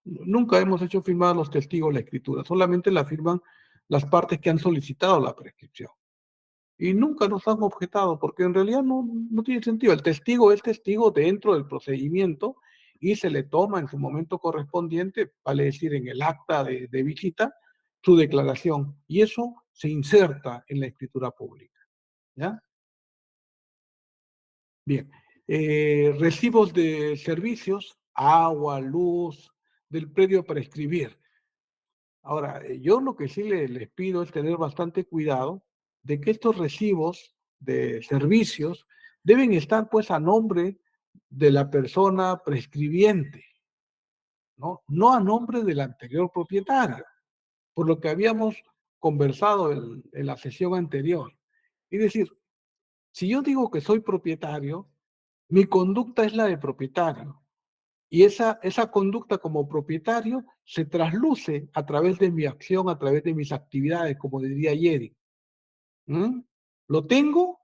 nunca hemos hecho firmar a los testigos la escritura, solamente la firman las partes que han solicitado la prescripción. Y nunca nos han objetado, porque en realidad no tiene sentido. El testigo es testigo dentro del procedimiento y se le toma en su momento correspondiente, vale decir, en el acta de visita, su declaración. Y eso se inserta en la escritura pública. ¿Ya? Bien. Recibos de servicios, agua, luz, del predio para escribir. Ahora, yo lo que sí les pido es tener bastante cuidado de que estos recibos de servicios deben estar pues a nombre de la persona prescribiente, ¿no? No a nombre del anterior propietario, por lo que habíamos conversado en la sesión anterior. Es decir, si yo digo que soy propietario, mi conducta es la de propietario. Y esa conducta como propietario se trasluce a través de mi acción, a través de mis actividades, como diría Yeri. ¿Mm? Lo tengo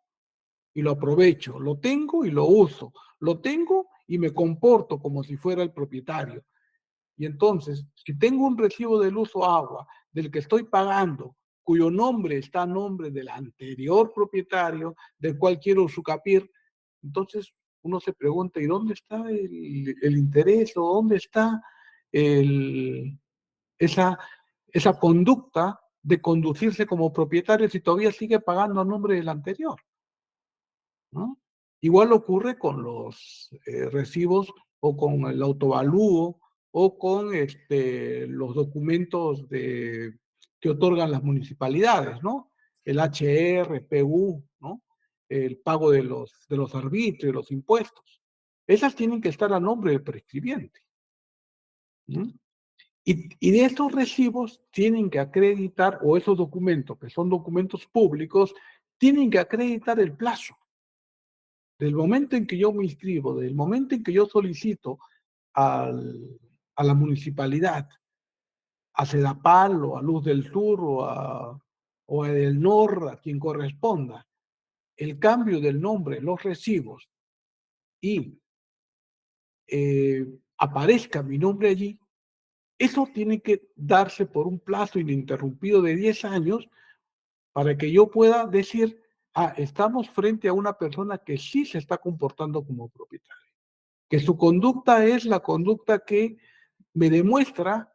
y lo aprovecho, lo tengo y lo uso, lo tengo y me comporto como si fuera el propietario. Y entonces, si tengo un recibo del uso agua del que estoy pagando cuyo nombre está a nombre del anterior propietario, del cual quiero usufructuar, entonces uno se pregunta, ¿y dónde está el interés o dónde está el, esa, esa conducta de conducirse como propietario si todavía sigue pagando a nombre del anterior? ¿No? Igual ocurre con los recibos o con el autovalúo o con los documentos que otorgan las municipalidades, ¿no? El HR, PU, ¿no? El pago de los arbitrios, los impuestos. Esas tienen que estar a nombre del prescribiente. ¿No? Y de estos recibos tienen que acreditar, o esos documentos, que son documentos públicos, tienen que acreditar el plazo. Del momento en que yo me inscribo, del momento en que yo solicito a la municipalidad, a Sedapal o a Luz del Sur o a Edelnor, a quien corresponda, el cambio del nombre, los recibos, y aparezca mi nombre allí, eso tiene que darse por un plazo ininterrumpido de 10 años para que yo pueda decir, estamos frente a una persona que sí se está comportando como propietario, que su conducta es la conducta que me demuestra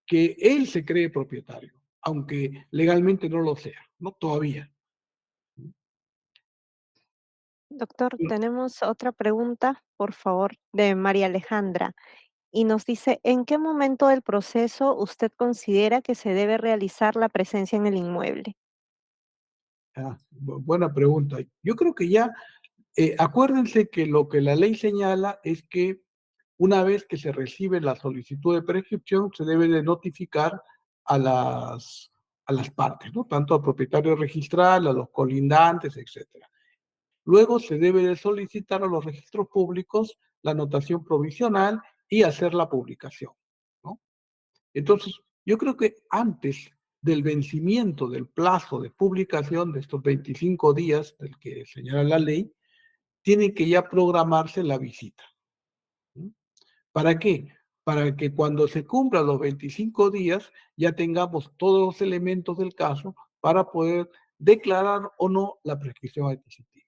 que él se cree propietario, aunque legalmente no lo sea, ¿no? Todavía. Doctor, tenemos otra pregunta, por favor, de María Alejandra. Y nos dice, ¿en qué momento del proceso usted considera que se debe realizar la presencia en el inmueble? Buena pregunta. Yo creo que ya, acuérdense que lo que la ley señala es que una vez que se recibe la solicitud de prescripción, se debe de notificar a las partes, ¿no? Tanto al propietario registral, a los colindantes, etcétera. Luego se debe de solicitar a los registros públicos la anotación provisional y hacer la publicación, ¿no? Entonces, yo creo que antes del vencimiento del plazo de publicación de estos 25 días del que señala la ley, tiene que ya programarse la visita. ¿No? ¿Para qué? Para que cuando se cumplan los 25 días ya tengamos todos los elementos del caso para poder declarar o no la prescripción adquisitiva.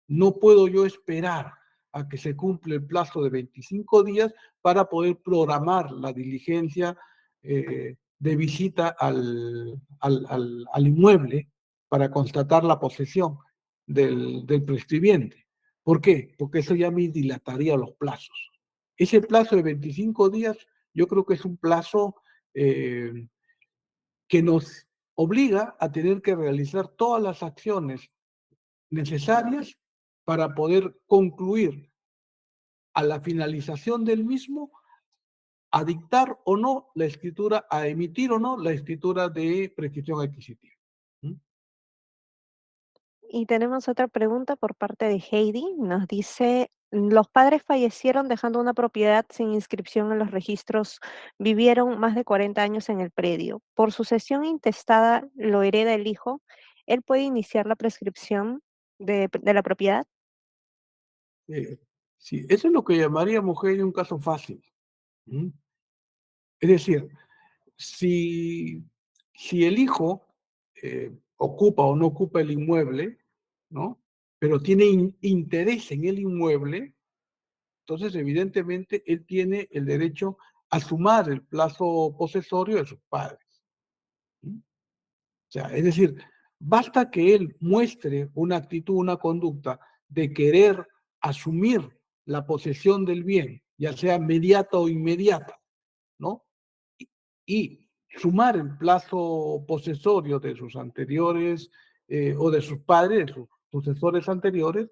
No puedo yo esperar a que se cumpla el plazo de 25 días para poder programar la diligencia de visita al inmueble para constatar la posesión del prescribiente. ¿Por qué? Porque eso ya me dilataría los plazos. Ese plazo de 25 días yo creo que es un plazo que nos obliga a tener que realizar todas las acciones necesarias para poder concluir a la finalización del mismo, a dictar o no la escritura, a emitir o no la escritura de prescripción adquisitiva. ¿Mm? Y tenemos otra pregunta por parte de Heidi. Nos dice, los padres fallecieron dejando una propiedad sin inscripción en los registros. Vivieron más de 40 años en el predio. Por sucesión intestada lo hereda el hijo. ¿Él puede iniciar la prescripción de la propiedad? Sí, eso es lo que llamaríamos Heidi un caso fácil. ¿Mm? Es decir, si, si el hijo ocupa o no ocupa el inmueble, ¿no? Pero tiene interés en el inmueble, entonces evidentemente él tiene el derecho a sumar el plazo posesorio de sus padres. ¿Sí? O sea, es decir, basta que él muestre una actitud, una conducta de querer asumir la posesión del bien, ya sea mediata o inmediata, ¿no? Y sumar el plazo posesorio de sus anteriores o de sus padres, de sus sucesores anteriores,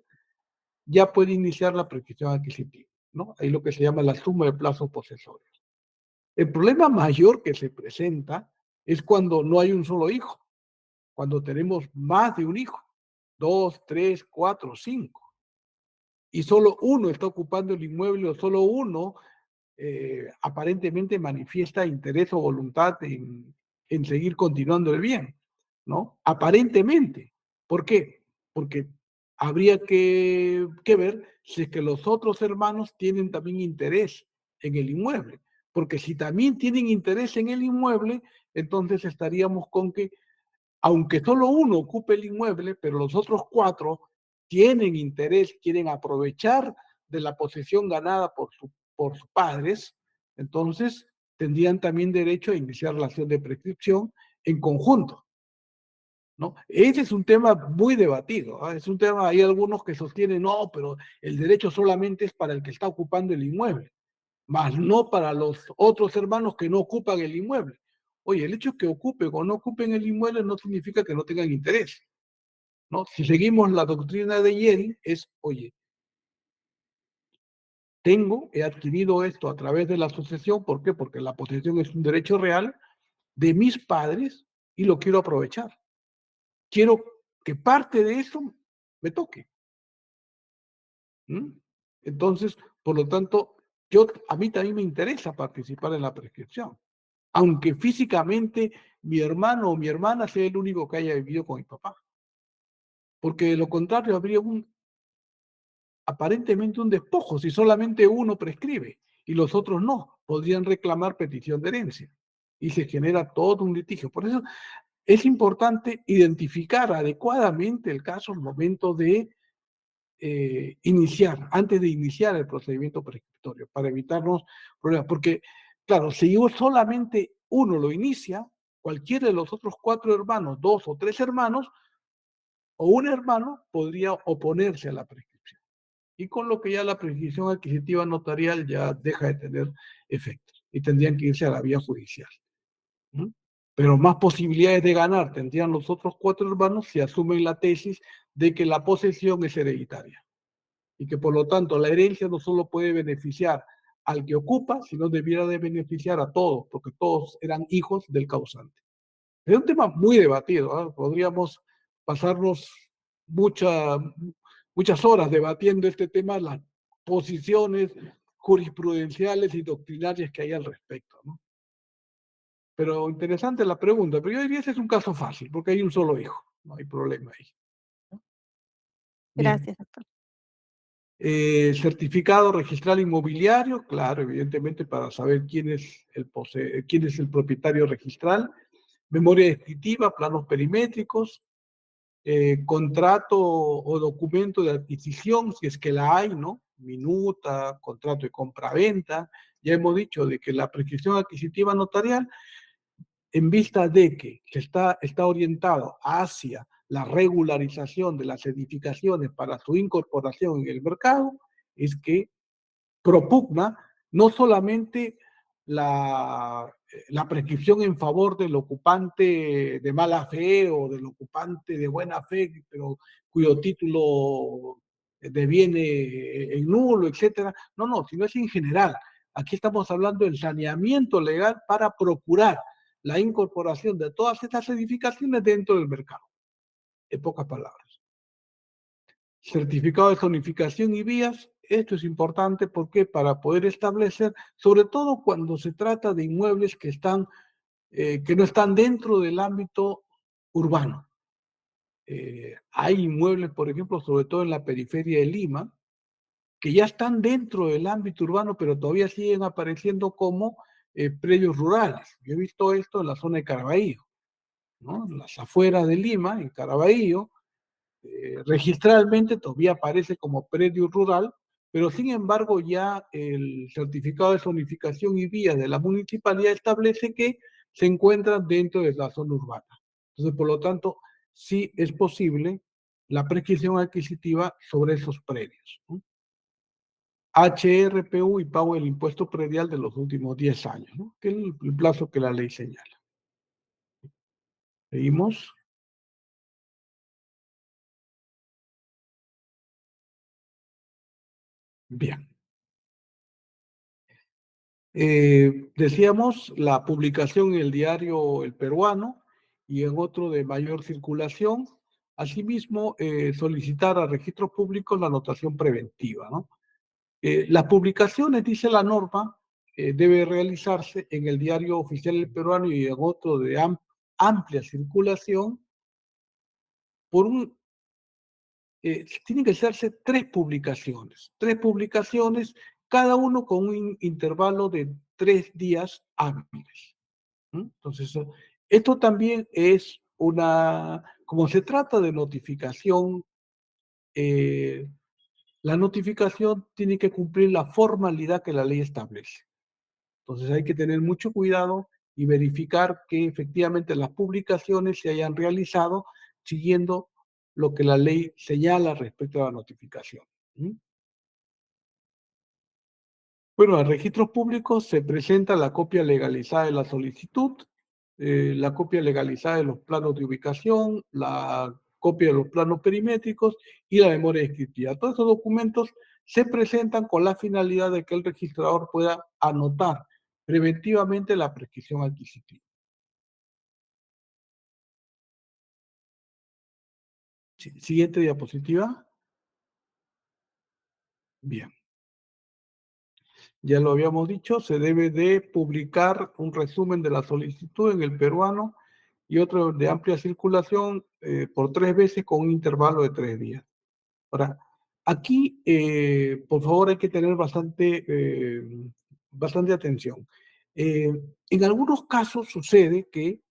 ya puede iniciar la prescripción adquisitiva, ¿no? Ahí lo que se llama la suma de plazos posesorios. El problema mayor que se presenta es cuando no hay un solo hijo, cuando tenemos más de un hijo, 2, 3, 4, 5, y solo uno está ocupando el inmueble o solo uno aparentemente manifiesta interés o voluntad en seguir continuando el bien, ¿no? Aparentemente. ¿Por qué? Porque habría que ver si es que los otros hermanos tienen también interés en el inmueble. Porque si también tienen interés en el inmueble, entonces estaríamos con que aunque solo uno ocupe el inmueble, pero los otros 4 tienen interés, quieren aprovechar de la posesión ganada por sus padres, entonces tendrían también derecho a iniciar relación de prescripción en conjunto, ¿no? Ese es un tema muy debatido, ¿eh? Es un tema, hay algunos que sostienen, no, pero el derecho solamente es para el que está ocupando el inmueble, más no para los otros hermanos que no ocupan el inmueble. Oye, el hecho de que ocupen o no ocupen el inmueble no significa que no tengan interés, ¿no? Si seguimos la doctrina de Yeri, es, oye, he adquirido esto a través de la asociación, ¿por qué? Porque la posesión es un derecho real de mis padres y lo quiero aprovechar. Quiero que parte de eso me toque. ¿Mm? Entonces, por lo tanto, a mí también me interesa participar en la prescripción, aunque físicamente mi hermano o mi hermana sea el único que haya vivido con mi papá. Porque de lo contrario habría aparentemente un despojo si solamente uno prescribe y los otros no. Podrían reclamar petición de herencia y se genera todo un litigio. Por eso es importante identificar adecuadamente el caso al momento de antes de iniciar el procedimiento prescriptorio, para evitarnos problemas. Porque, claro, si solamente uno lo inicia, cualquiera de los otros 4 hermanos, 2 o 3 hermanos, o un hermano podría oponerse a la prescripción. Y con lo que ya la prescripción adquisitiva notarial ya deja de tener efectos y tendrían que irse a la vía judicial. ¿Mm? Pero más posibilidades de ganar tendrían los otros 4 hermanos si asumen la tesis de que la posesión es hereditaria y que por lo tanto la herencia no solo puede beneficiar al que ocupa, sino debiera de beneficiar a todos, porque todos eran hijos del causante. Es un tema muy debatido, ¿eh? Podríamos pasarnos mucha, muchas horas debatiendo este tema, las posiciones jurisprudenciales y doctrinarias que hay al respecto, ¿no? Pero interesante la pregunta, pero yo diría que ese es un caso fácil, porque hay un solo hijo, no hay problema ahí. Bien. Gracias, doctor. Certificado registral inmobiliario, claro, evidentemente para saber quién es el propietario registral. Memoria descriptiva, planos perimétricos, contrato o documento de adquisición, si es que la hay, ¿no? Minuta, contrato de compra-venta. Ya hemos dicho de que la prescripción adquisitiva notarial, en vista de que está orientado hacia la regularización de las edificaciones para su incorporación en el mercado, es que propugna no solamente la prescripción en favor del ocupante de mala fe o del ocupante de buena fe, pero cuyo título deviene en nulo, etcétera. No, no, sino es en general. Aquí estamos hablando del saneamiento legal para procurar la incorporación de todas estas edificaciones dentro del mercado, en pocas palabras. Certificado de zonificación y vías, esto es importante porque para poder establecer, sobre todo cuando se trata de inmuebles que no están dentro del ámbito urbano. Hay inmuebles, por ejemplo, sobre todo en la periferia de Lima, que ya están dentro del ámbito urbano, pero todavía siguen apareciendo como predios rurales. Yo he visto esto en la zona de Caraballo, ¿no? En las afueras de Lima, en Caraballo, registralmente todavía aparece como predio rural, pero sin embargo ya el certificado de zonificación y vías de la municipalidad establece que se encuentran dentro de la zona urbana. Entonces, por lo tanto, sí es posible la prescripción adquisitiva sobre esos predios, ¿no? HRPU y pago del impuesto predial de los últimos 10 años, ¿no? Que es el plazo que la ley señala. Seguimos. Bien. Decíamos la publicación en el diario El Peruano y en otro de mayor circulación. Asimismo, solicitar a registros públicos la anotación preventiva, ¿no? Las publicaciones, dice la norma, debe realizarse en el diario oficial El Peruano y en otro de amplia circulación tienen que hacerse tres publicaciones, cada uno con un intervalo de 3 días hábiles. Entonces, esto también es como se trata de notificación, la notificación tiene que cumplir la formalidad que la ley establece. Entonces hay que tener mucho cuidado y verificar que efectivamente las publicaciones se hayan realizado siguiendo lo que la ley señala respecto a la notificación. ¿Mm? Bueno, a registros públicos se presenta la copia legalizada de la solicitud, la copia legalizada de los planos de ubicación, la copia de los planos perimétricos y la memoria descriptiva. Todos esos documentos se presentan con la finalidad de que el registrador pueda anotar preventivamente la prescripción adquisitiva. Siguiente diapositiva. Bien. Ya lo habíamos dicho, se debe de publicar un resumen de la solicitud en el peruano y otro de amplia circulación por 3 veces con un intervalo de 3 días. Ahora, aquí, por favor, hay que tener bastante atención. En algunos casos sucede que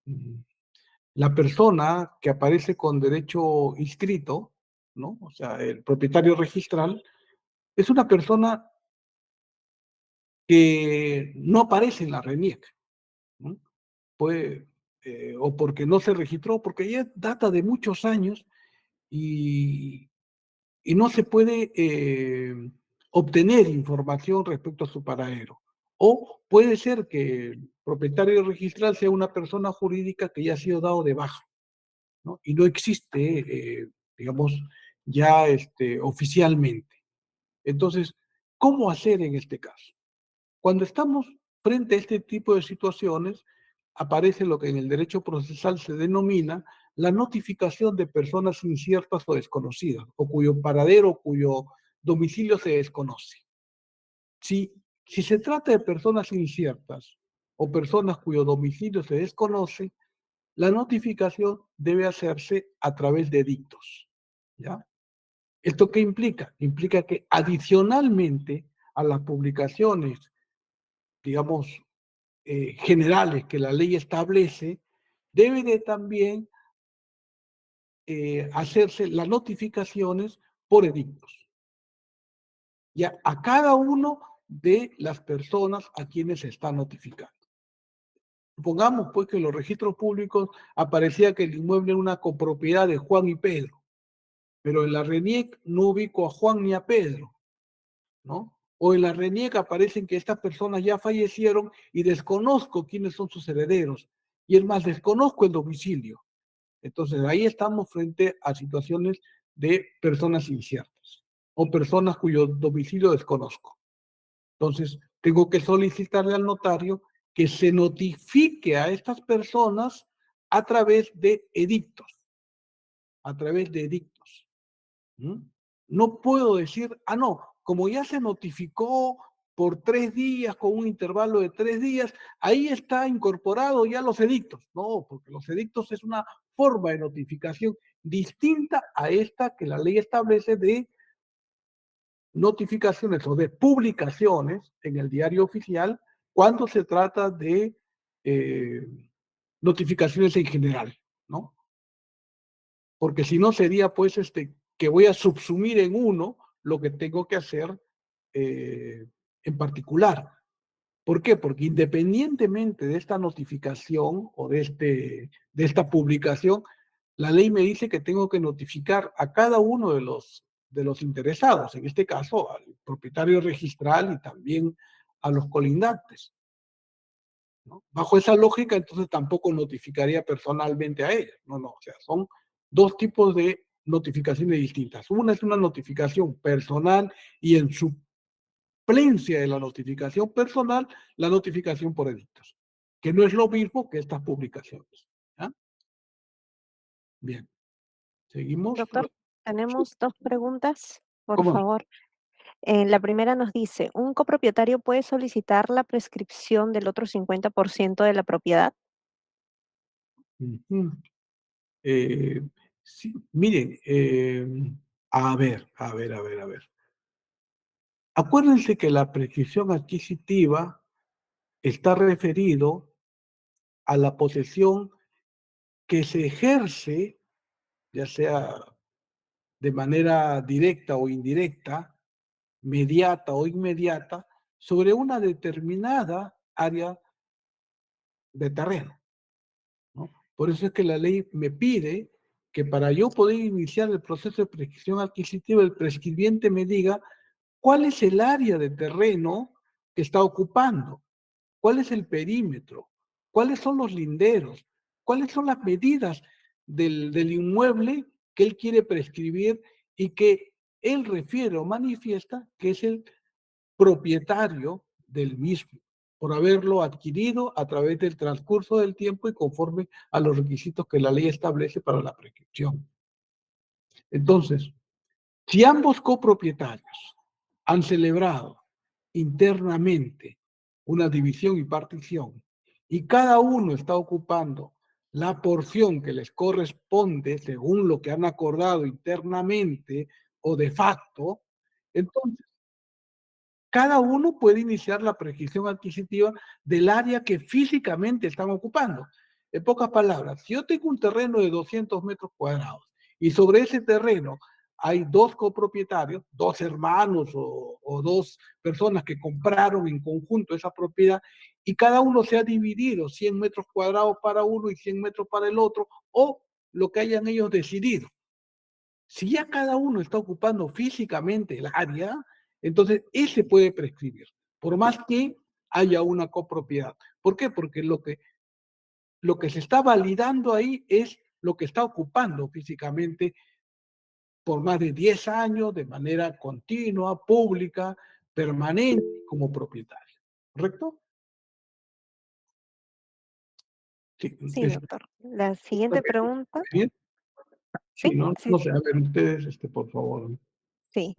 mm, la persona que aparece con derecho inscrito, ¿no? O sea, el propietario registral, es una persona que no aparece en la RENIEC, ¿no? Puede, o porque no se registró, porque ya data de muchos años y, y no se puede obtener información respecto a su paradero. O puede ser que el propietario registral sea una persona jurídica que ya ha sido dado de baja, ¿no? Y no existe, digamos, ya oficialmente. Entonces, ¿cómo hacer en este caso? Cuando estamos frente a este tipo de situaciones, aparece lo que en el derecho procesal se denomina la notificación de personas inciertas o desconocidas, o cuyo paradero, cuyo domicilio se desconoce. Si se trata de personas inciertas o personas cuyo domicilio se desconoce, la notificación debe hacerse a través de edictos. ¿Ya? ¿Esto qué implica? Implica que adicionalmente a las publicaciones, digamos, generales que la ley establece, debe de también hacerse las notificaciones por edictos. Ya a cada uno de las personas a quienes se está notificando. Supongamos pues que en los registros públicos aparecía que el inmueble era una copropiedad de Juan y Pedro, pero en la RENIEC no ubico a Juan ni a Pedro, ¿no? O en la RENIEC aparecen que estas personas ya fallecieron y desconozco quiénes son sus herederos. Y es más, desconozco el domicilio. Entonces, ahí estamos frente a situaciones de personas inciertas o personas cuyo domicilio desconozco. Entonces, tengo que solicitarle al notario que se notifique a estas personas a través de edictos, a través de edictos. ¿Mm? No puedo decir, no, como ya se notificó por 3 días, con un intervalo de 3 días, ahí está incorporado ya los edictos. No, porque los edictos es una forma de notificación distinta a esta que la ley establece de notificaciones o de publicaciones en el diario oficial cuando se trata de eh, notificaciones en general, ¿no? Porque si no sería pues que voy a subsumir en uno lo que tengo que hacer en particular. ¿Por qué? Porque independientemente de esta notificación o de esta publicación, la ley me dice que tengo que notificar a cada uno de los interesados, en este caso al propietario registral y también a los colindantes, ¿no? Bajo esa lógica, entonces tampoco notificaría personalmente a ella. No, no, o sea, son dos tipos de notificaciones distintas. Una es una notificación personal y en suplencia de la notificación personal, la notificación por edictos, que no es lo mismo que estas publicaciones. ¿Ya? Bien, seguimos. Doctor, Sí, tenemos 2 preguntas, por ¿cómo no? favor. La primera nos dice, ¿un copropietario puede solicitar la prescripción del otro 50% de la propiedad? Ujú. Eh, sí, miren, a ver. Acuérdense que la prescripción adquisitiva está referido a la posesión que se ejerce, ya sea de manera directa o indirecta, mediata o inmediata, sobre una determinada área de terreno, ¿no? Por eso es que la ley me pide que para yo poder iniciar el proceso de prescripción adquisitiva, el prescribiente me diga cuál es el área de terreno que está ocupando, cuál es el perímetro, cuáles son los linderos, cuáles son las medidas del inmueble que él quiere prescribir y que él refiere o manifiesta que es el propietario del mismo, por haberlo adquirido a través del transcurso del tiempo y conforme a los requisitos que la ley establece para la prescripción. Entonces, si ambos copropietarios han celebrado internamente una división y partición y cada uno está ocupando la porción que les corresponde según lo que han acordado internamente o de facto, entonces cada uno puede iniciar la prescripción adquisitiva del área que físicamente están ocupando. En pocas palabras, si yo tengo un terreno de 200 metros cuadrados y sobre ese terreno hay dos copropietarios, dos hermanos o dos personas que compraron en conjunto esa propiedad y cada uno se ha dividido 100 metros cuadrados para uno y 100 metros para el otro o lo que hayan ellos decidido. Si ya cada uno está ocupando físicamente el área, entonces ese puede prescribir, por más que haya una copropiedad. ¿Por qué? Porque lo que se está validando ahí es lo que está ocupando físicamente por más de 10 años, de manera continua, pública, permanente, como propietario. ¿Correcto? Sí, Sí, doctor. La siguiente pregunta, bien. Sí, sí, no, sí, no sé, a ver, ustedes, por favor. sí.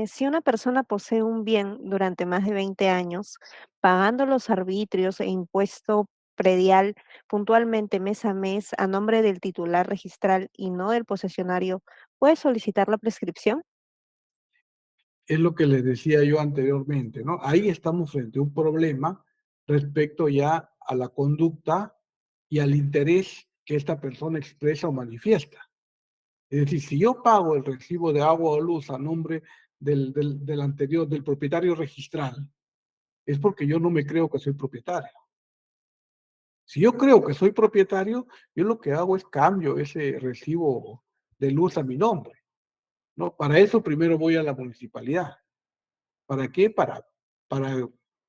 Si una persona posee un bien durante más de 20 años, pagando los arbitrios e impuesto predial puntualmente mes a mes a nombre del titular registral y no del posesionario, ¿puede solicitar la prescripción? Es lo que les decía yo anteriormente, ¿no? Ahí estamos frente a un problema respecto ya a la conducta y al interés que esta persona expresa o manifiesta. Es decir, si yo pago el recibo de agua o luz a nombre del anterior, del propietario registral, es porque yo no me creo que soy propietario. Si yo creo que soy propietario, yo lo que hago es cambio ese recibo de luz a mi nombre, ¿no? Para eso primero voy a la municipalidad. ¿Para qué? Para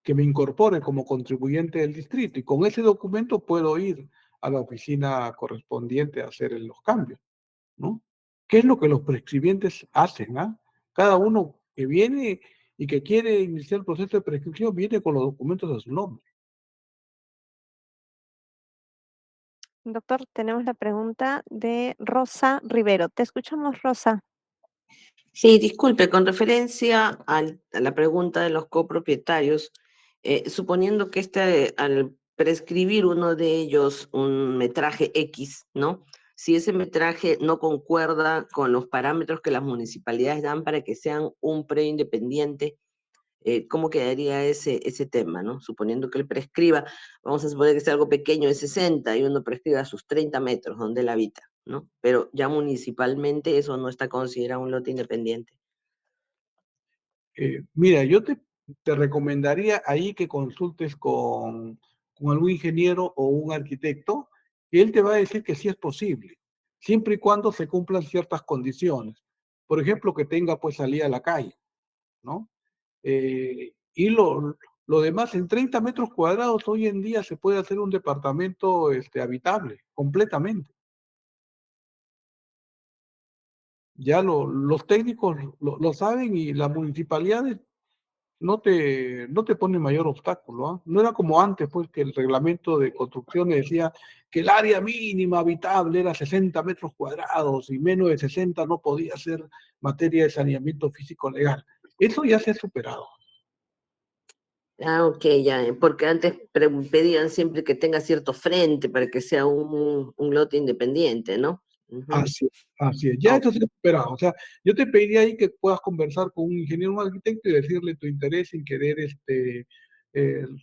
que me incorpore como contribuyente del distrito y con ese documento puedo ir a la oficina correspondiente a hacer los cambios, ¿no? ¿Qué es lo que los prescribientes hacen? ¿Ah? Cada uno que viene y que quiere iniciar el proceso de prescripción viene con los documentos a su nombre. Doctor, tenemos la pregunta de Rosa Rivero. Te escuchamos, Rosa. Sí, disculpe, con referencia a la pregunta de los copropietarios, suponiendo que al prescribir uno de ellos un metraje X, ¿no? Si ese metraje no concuerda con los parámetros que las municipalidades dan para que sean un predio independiente, ¿cómo quedaría ese tema, ¿no? Suponiendo que él prescriba, vamos a suponer que sea algo pequeño de 60 y uno prescriba sus 30 metros donde él habita, ¿no? Pero ya municipalmente eso no está considerado un lote independiente. Mira, yo te recomendaría ahí que consultes con algún ingeniero o un arquitecto y él te va a decir que sí es posible, siempre y cuando se cumplan ciertas condiciones. Por ejemplo, que tenga pues salida a la calle, ¿no? Y lo demás, en 30 metros cuadrados hoy en día se puede hacer un departamento habitable, completamente. Ya los técnicos lo saben y las municipalidades no te pone mayor obstáculo, ¿ah? No era como antes, pues, que el reglamento de construcciones decía que el área mínima habitable era 60 metros cuadrados y menos de 60 no podía ser materia de saneamiento físico legal. Eso ya se ha superado. Ah, ok, ya, porque antes pedían siempre que tenga cierto frente para que sea un lote independiente, ¿no? Ujú. Así es. Ya Ok, esto se ha superado. O sea, yo te pediría ahí que puedas conversar con un ingeniero, un arquitecto y decirle tu interés en querer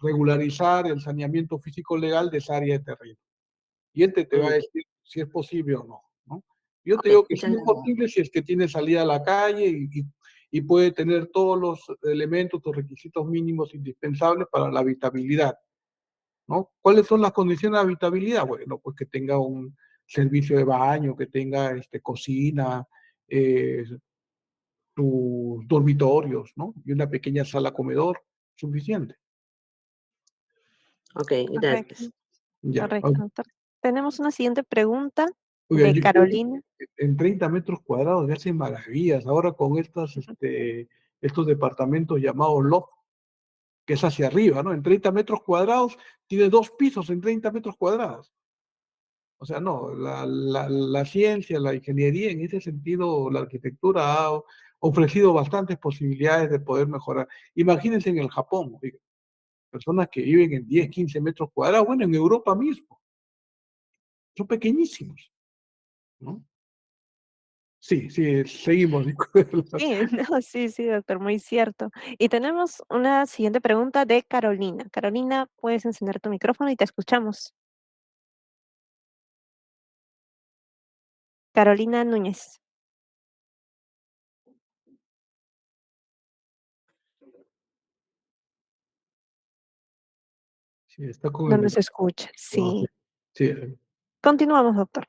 regularizar el saneamiento físico legal de esa área de terreno. Y él te va a ok. decir si es posible o no, ¿no? Yo te Ok, digo que sí muchas es gracias. posible si es que tiene salida a la calle y puede tener todos los elementos, los requisitos mínimos indispensables para la habitabilidad, ¿no? ¿Cuáles son las condiciones de habitabilidad? Bueno, pues que tenga un servicio de baño, que tenga cocina, eh, tus dormitorios, ¿no? Y una pequeña sala comedor, suficiente. Ok, Correcto, gracias. Ya. correcto, doctor. Tenemos una siguiente pregunta Oiga, de yo creo que Carolina. en 30 metros cuadrados se hacen maravillas. Ahora con estos departamentos llamados loft, que es hacia arriba, ¿no? En 30 metros cuadrados tiene 2 pisos en 30 metros cuadrados. O sea, no, la ciencia, la ingeniería, en ese sentido, la arquitectura ha ofrecido bastantes posibilidades de poder mejorar. Imagínense en el Japón, oiga, personas que viven en 10, 15 metros cuadrados, bueno, en Europa mismo, son pequeñísimos, ¿no? Sí, sí, seguimos. Sí, no, sí, sí, doctor, muy cierto. Y tenemos una siguiente pregunta de Carolina. Carolina, puedes encender tu micrófono y te escuchamos. Carolina Núñez, Sí, está con no el nos micrófono. escucha. Sí, Sí. sí, Continuamos, doctor.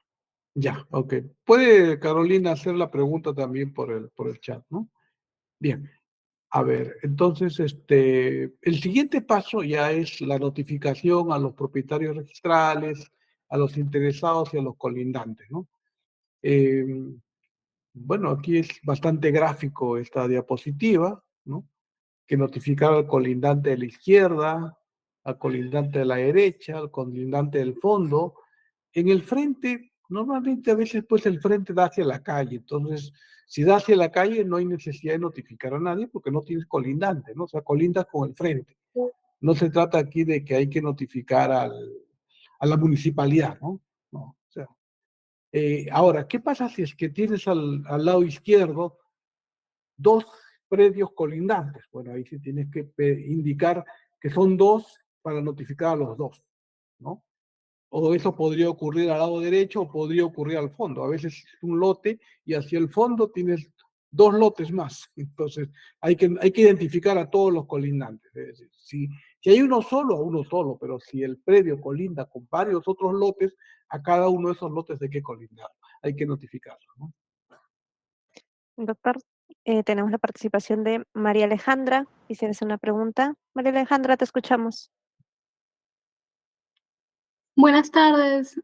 ya, ok. Puede Carolina hacer la pregunta también por el chat, ¿no? Bien, a ver, entonces, el siguiente paso ya es la notificación a los propietarios registrales, a los interesados y a los colindantes, ¿no? Eh, bueno, aquí es bastante gráfico esta diapositiva, ¿no? Que notificar al colindante de la izquierda, al colindante de la derecha, al colindante del fondo. En el frente, normalmente a veces pues el frente da hacia la calle, entonces si da hacia la calle no hay necesidad de notificar a nadie porque no tienes colindante, ¿no? O sea, colindas con el frente. No se trata aquí de que hay que notificar a la municipalidad, ¿no? No, o sea, ahora, ¿qué pasa si es que tienes al lado izquierdo 2 predios colindantes? Bueno, ahí sí tienes que indicar que son 2 para notificar a los 2, ¿no? O eso podría ocurrir al lado derecho o podría ocurrir al fondo. A veces es un lote y hacia el fondo tienes 2 lotes más. Entonces hay que identificar a todos los colindantes. Es decir, si hay uno solo, a uno solo, pero si el predio colinda con varios otros lotes, a cada uno de esos lotes hay que colindar, hay que notificarlo, ¿no? Doctor, tenemos la participación de María Alejandra. Quisiera hacer una pregunta. María Alejandra, te escuchamos. Buenas tardes.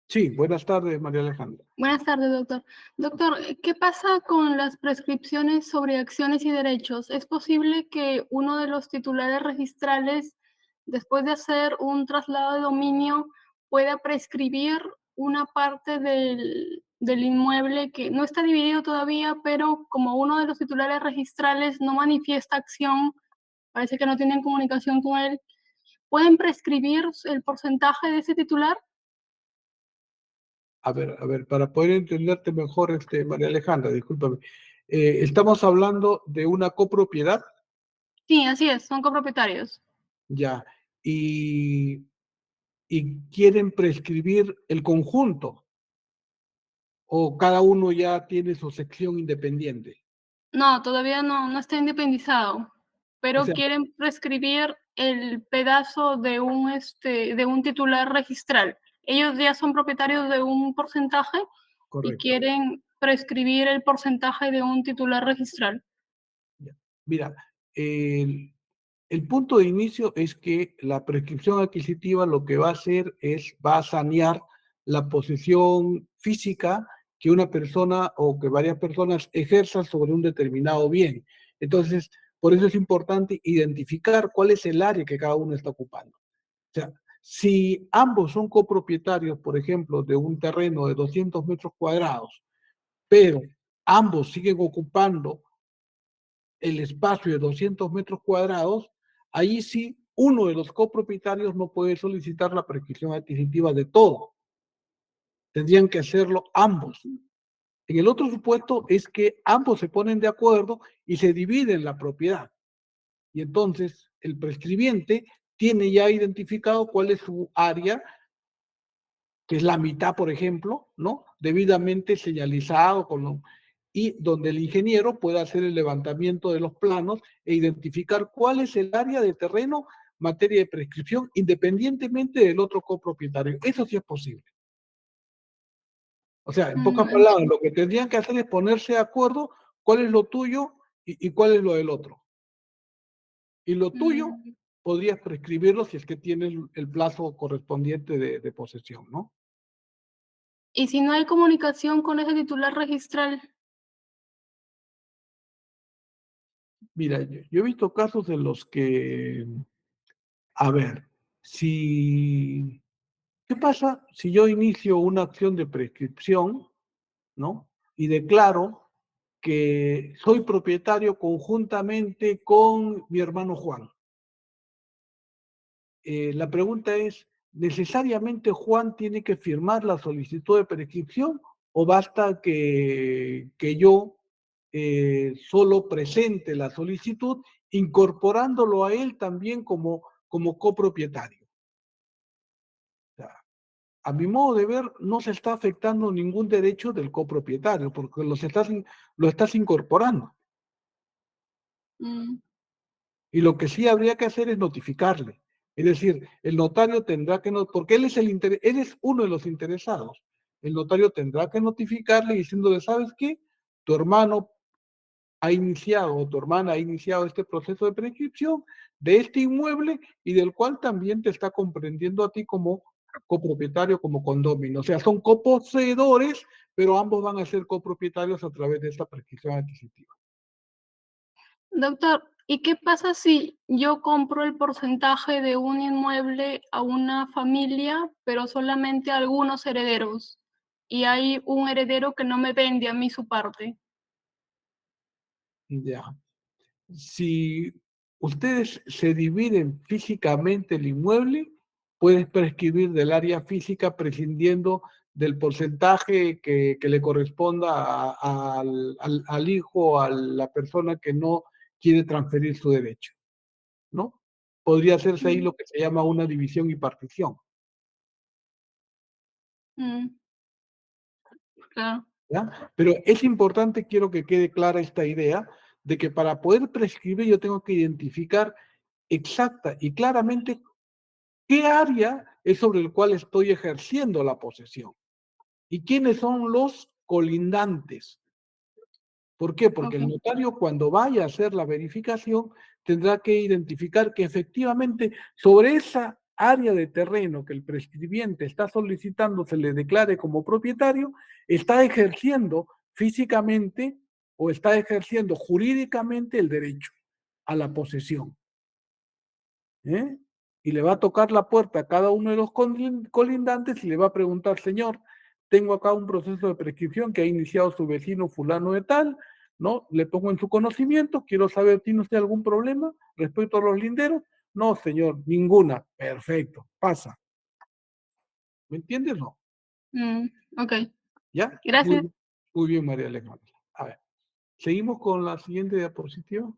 Sí, buenas tardes, María Alejandra. Buenas tardes, doctor. Doctor, ¿qué pasa con las prescripciones sobre acciones y derechos? ¿Es posible que uno de los titulares registrales, después de hacer un traslado de dominio, pueda prescribir una parte del inmueble que no está dividido todavía, pero como uno de los titulares registrales no manifiesta acción, parece que no tienen comunicación con él, ¿pueden prescribir el porcentaje de ese titular? A ver, para poder entenderte mejor, María Alejandra, discúlpame. Estamos hablando de una copropiedad, Sí, así es, son copropietarios. ya, y, y quieren prescribir el conjunto, o cada uno ya tiene su sección independiente. No, todavía no está independizado, O pero sea, quieren prescribir el pedazo de un titular registral. Ellos ya son propietarios de un porcentaje y correcto. quieren prescribir el porcentaje de un titular registral. Ya. Mira, el punto de inicio es que la prescripción adquisitiva lo que va a hacer es, va a sanear la posesión física que una persona o que varias personas ejerzan sobre un determinado bien. Entonces, por eso es importante identificar cuál es el área que cada uno está ocupando. O sea, si ambos son copropietarios, por ejemplo, de un terreno de 200 metros cuadrados, pero ambos siguen ocupando el espacio de 200 metros cuadrados, ahí sí uno de los copropietarios no puede solicitar la prescripción adquisitiva de todo. Tendrían que hacerlo ambos. En el otro supuesto es que ambos se ponen de acuerdo y se dividen la propiedad. Y entonces el prescribiente tiene ya identificado cuál es su área que es la mitad, por ejemplo, ¿no? Debidamente señalizado y donde el ingeniero pueda hacer el levantamiento de los planos e identificar cuál es el área de terreno, materia de prescripción, independientemente del otro copropietario. Eso sí es posible. O sea, en pocas palabras, lo que tendrían que hacer es ponerse de acuerdo cuál es lo tuyo y cuál es lo del otro. Y lo tuyo podrías prescribirlo si es que tienes el plazo correspondiente de posesión, ¿no? Y si no hay comunicación con ese titular registral. Mira, yo he visto casos en los que, a ver, si, ¿qué pasa si yo inicio una acción de prescripción, ¿no? Y declaro que soy propietario conjuntamente con mi hermano Juan. La pregunta es, ¿necesariamente Juan tiene que firmar la solicitud de prescripción o basta que yo solo presente la solicitud incorporándolo a él también como copropietario? O sea, a mi modo de ver, no se está afectando ningún derecho del copropietario porque lo estás incorporando. Y lo que sí habría que hacer es notificarle. Es decir, el notario tendrá que, porque él es uno de los interesados. El notario tendrá que notificarle diciéndole, ¿sabes qué? Tu hermano ha iniciado o tu hermana ha iniciado este proceso de prescripción de este inmueble y del cual también te está comprendiendo a ti como copropietario, como condómino. O sea, son coposeedores, pero ambos van a ser copropietarios a través de esta prescripción adquisitiva. Doctor, ¿y qué pasa si yo compro el porcentaje de un inmueble a una familia, pero solamente a algunos herederos? Y hay un heredero que no me vende a mí su parte. Ya. Si ustedes se dividen físicamente el inmueble, puedes prescribir del área física prescindiendo del porcentaje que le corresponda al hijo o a la persona que no quiere transferir su derecho, ¿no? Podría hacerse ahí lo que se llama una división y partición. Claro. ¿Ya? Pero es importante, quiero que quede clara esta idea, de que para poder prescribir yo tengo que identificar exacta y claramente qué área es sobre el cual estoy ejerciendo la posesión y quiénes son los colindantes. ¿Por qué? Porque el notario cuando vaya a hacer la verificación tendrá que identificar que efectivamente sobre esa área de terreno que el prescribiente está solicitando se le declare como propietario, está ejerciendo físicamente o está ejerciendo jurídicamente el derecho a la posesión. Y le va a tocar la puerta a cada uno de los colindantes y le va a preguntar, señor, tengo acá un proceso de prescripción que ha iniciado su vecino fulano de tal, ¿no? Le pongo en su conocimiento, quiero saber, ¿tiene usted algún problema respecto a los linderos? No, señor, ninguna. Perfecto, pasa. ¿Me entiendes o no? Ok, ¿Ya? gracias. Muy bien, María Alejandra. A ver, seguimos con la siguiente diapositiva.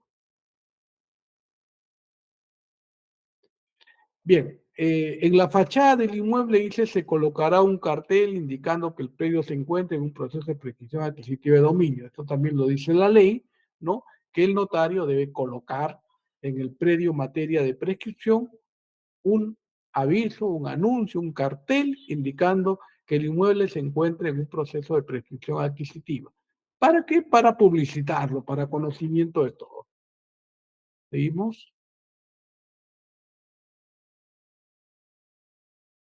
Bien, en la fachada del inmueble dice se colocará un cartel indicando que el predio se encuentra en un proceso de prescripción adquisitiva de dominio. Esto también lo dice la ley, ¿no? Que el notario debe colocar en el predio materia de prescripción un aviso, un anuncio, un cartel indicando que el inmueble se encuentra en un proceso de prescripción adquisitiva. ¿Para qué? Para publicitarlo, para conocimiento de todos. ¿Seguimos?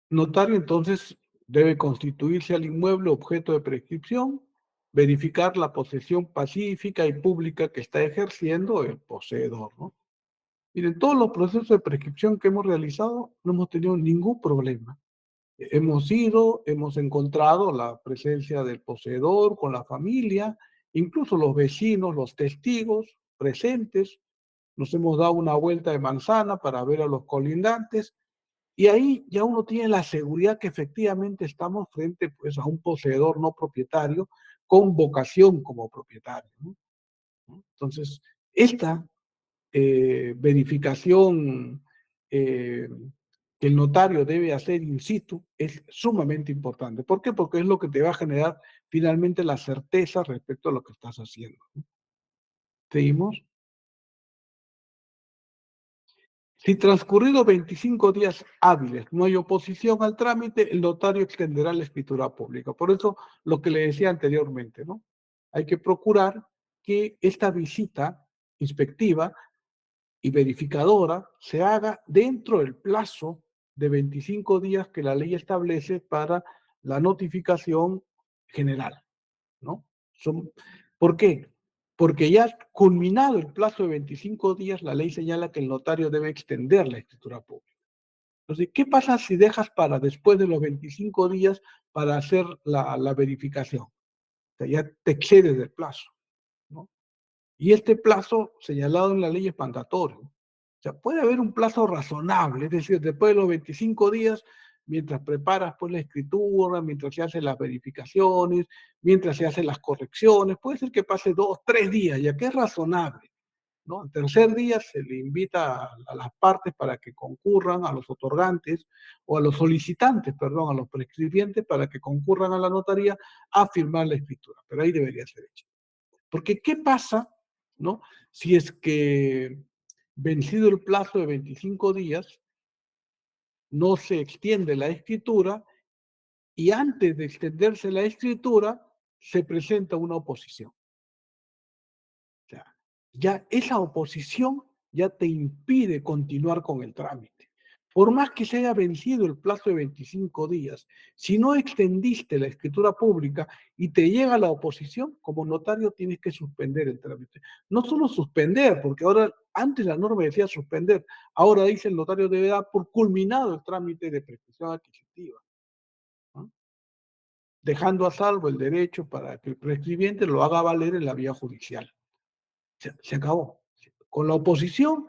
Notario entonces debe constituirse al inmueble objeto de prescripción, verificar la posesión pacífica y pública que está ejerciendo el poseedor, ¿no? Miren, todos los procesos de prescripción que hemos realizado no hemos tenido ningún problema. Hemos ido, hemos encontrado la presencia del poseedor con la familia, incluso los vecinos, los testigos presentes. Nos hemos dado una vuelta de manzana para ver a los colindantes y ahí ya uno tiene la seguridad que efectivamente estamos frente pues, a un poseedor no propietario con vocación como propietario, ¿no? Entonces, esta verificación eh, que el notario debe hacer in situ es sumamente importante. ¿Por qué? Porque es lo que te va a generar finalmente la certeza respecto a lo que estás haciendo. ¿Seguimos? Si transcurridos 25 días hábiles no hay oposición al trámite, el notario extenderá la escritura pública. Por eso, lo que le decía anteriormente, ¿no? Hay que procurar que esta visita inspectiva y verificadora se haga dentro del plazo de 25 días que la ley establece para la notificación general, ¿no? ¿Por qué? Porque ya culminado el plazo de 25 días, la ley señala que el notario debe extender la escritura pública. Entonces, ¿qué pasa si dejas para después de los 25 días para hacer la verificación? O sea, ya te excedes del plazo, ¿no? Y este plazo señalado en la ley es mandatorio. O sea, puede haber un plazo razonable, es decir, después de los 25 días, mientras preparas pues la escritura, mientras se hacen las verificaciones, mientras se hacen las correcciones, puede ser que pase 2, 3 días, ya que es razonable, ¿no? Al tercer día se le invita a las partes para que concurran, a los otorgantes o a los solicitantes, perdón, a los prescribientes para que concurran a la notaría a firmar la escritura, pero ahí debería ser hecho. Porque ¿qué pasa, no? Si es que vencido el plazo de 25 días, no se extiende la escritura y antes de extenderse la escritura se presenta una oposición. O sea, ya esa oposición ya te impide continuar con el trámite. Por más que se haya vencido el plazo de 25 días, si no extendiste la escritura pública y te llega la oposición, como notario tienes que suspender el trámite. No solo suspender, porque ahora, antes la norma decía suspender, ahora dice el notario debe dar por culminado el trámite de prescripción adquisitiva, ¿no? Dejando a salvo el derecho para que el prescribiente lo haga valer en la vía judicial. Se acabó. Con la oposición,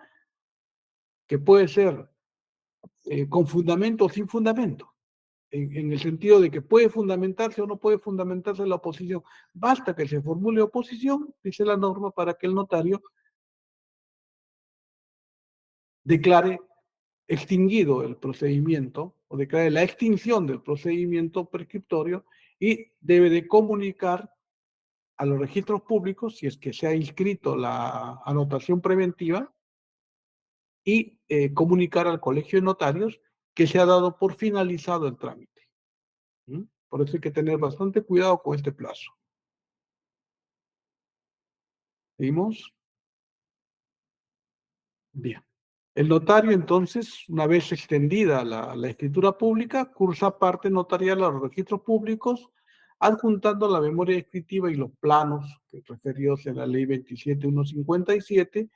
que puede ser con fundamento o sin fundamento, en el sentido de que puede fundamentarse o no puede fundamentarse la oposición. Basta que se formule oposición, dice la norma, para que el notario declare extinguido el procedimiento o declare la extinción del procedimiento prescriptorio y debe de comunicar a los registros públicos, si es que se ha inscrito la anotación preventiva, y comunicar al colegio de notarios que se ha dado por finalizado el trámite. ¿Mm? Por eso hay que tener bastante cuidado con este plazo. ¿Vimos? Bien. El notario, entonces, una vez extendida la escritura pública, cursa parte notarial a los registros públicos, adjuntando la memoria descriptiva y los planos referidos en la ley 27157,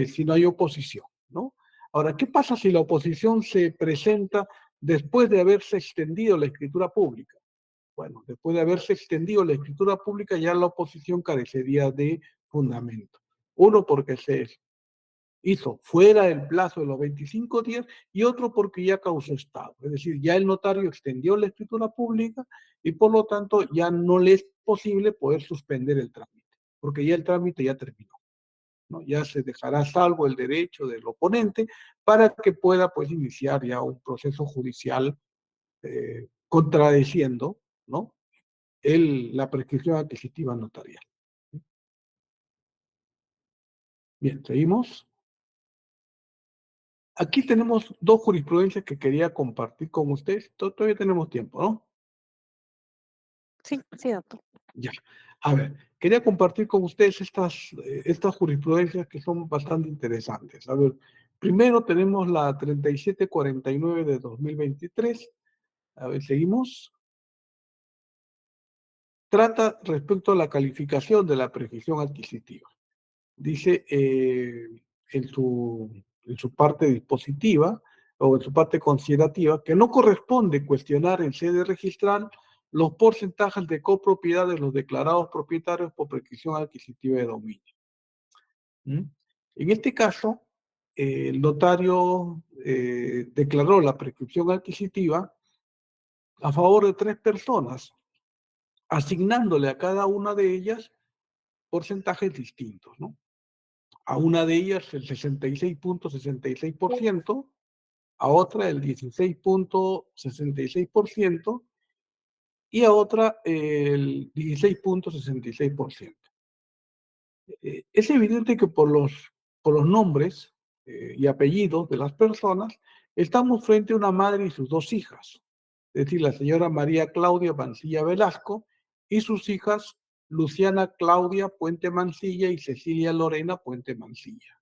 si no hay oposición, ¿no? Ahora, ¿qué pasa si la oposición se presenta después de haberse extendido la escritura pública? Bueno, después de haberse extendido la escritura pública, ya la oposición carecería de fundamento. Uno, porque se hizo fuera del plazo de los 25 días, y otro porque ya causó estado. Es decir, ya el notario extendió la escritura pública y por lo tanto ya no le es posible poder suspender el trámite, porque ya el trámite ya terminó, ¿no? Ya se dejará salvo el derecho del oponente para que pueda pues iniciar ya un proceso judicial contradeciendo, ¿no? La prescripción adquisitiva notarial. Bien, seguimos. Aquí tenemos dos jurisprudencias que quería compartir con ustedes. Todavía tenemos tiempo, ¿no? Sí, sí, doctor. Ya. A ver, quería compartir con ustedes estas jurisprudencias que son bastante interesantes. A ver, primero tenemos la 3749 de 2023. A ver, seguimos. Trata respecto a la calificación de la prescripción adquisitiva. Dice en su parte dispositiva o en su parte considerativa que no corresponde cuestionar en sede registral los porcentajes de copropiedad de los declarados propietarios por prescripción adquisitiva de dominio. ¿Mm? En este caso, el notario declaró la prescripción adquisitiva a favor de 3 personas, asignándole a cada una de ellas porcentajes distintos, ¿no? A una de ellas el 66.66%, a otra el 16.66% y a otra el 16.66%. Es evidente que por los nombres y apellidos de las personas, estamos frente a una madre y sus dos hijas, es decir, la señora María Claudia Mancilla Velasco y sus hijas Luciana Claudia Puente Mancilla y Cecilia Lorena Puente Mancilla.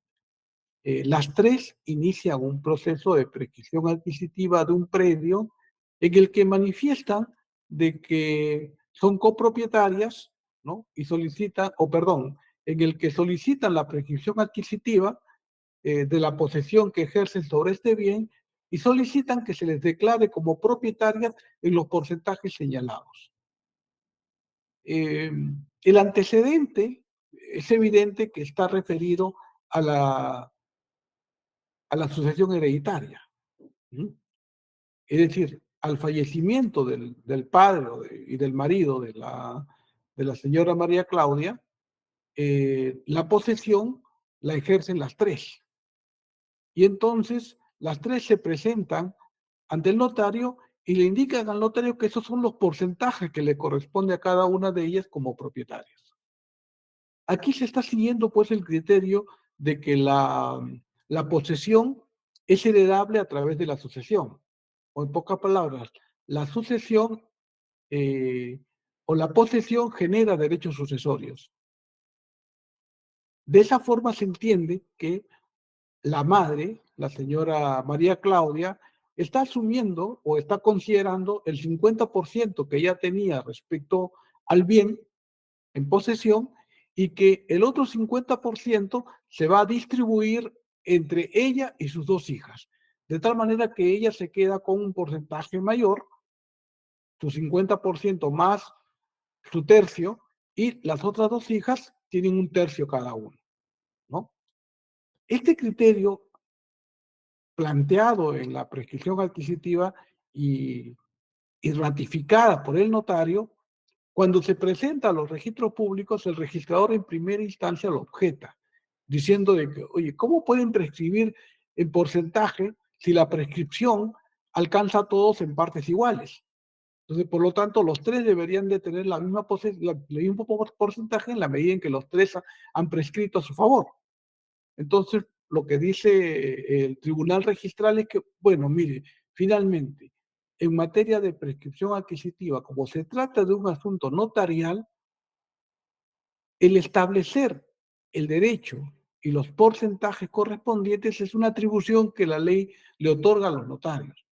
Las tres inician un proceso de prescripción adquisitiva de un predio en el que manifiestan de que son copropietarias, ¿no? Y solicitan, o perdón, en el que solicitan la prescripción adquisitiva de la posesión que ejercen sobre este bien y solicitan que se les declare como propietarias en los porcentajes señalados. El antecedente es evidente que está referido a la sucesión hereditaria. ¿Mm? Es decir, al fallecimiento del padre y del marido de la señora María Claudia, la posesión la ejercen las tres. Y entonces las tres se presentan ante el notario y le indican al notario que esos son los porcentajes que le corresponde a cada una de ellas como propietarias. Aquí se está siguiendo pues el criterio de que la posesión es heredable a través de la sucesión. O en pocas palabras, la sucesión o la posesión genera derechos sucesorios. De esa forma se entiende que la madre, la señora María Claudia, está asumiendo o está considerando el 50% que ella tenía respecto al bien en posesión y que el otro 50% se va a distribuir entre ella y sus dos hijas, de tal manera que ella se queda con un porcentaje mayor, su 50% más su tercio, y las otras dos hijas tienen un tercio cada uno, ¿no? Este criterio planteado en la prescripción adquisitiva y, y ratificada por el notario, cuando se presenta a los registros públicos, el registrador en primera instancia lo objeta, diciendo de que, oye, ¿cómo pueden prescribir en porcentaje si la prescripción alcanza a todos en partes iguales? Entonces, por lo tanto, los tres deberían de tener el mismo porcentaje en la medida en que los tres han prescrito a su favor. Entonces, lo que dice el tribunal registral es que, bueno, mire, finalmente, en materia de prescripción adquisitiva, como se trata de un asunto notarial, el establecer el derecho y los porcentajes correspondientes es una atribución que la ley le otorga a los notarios.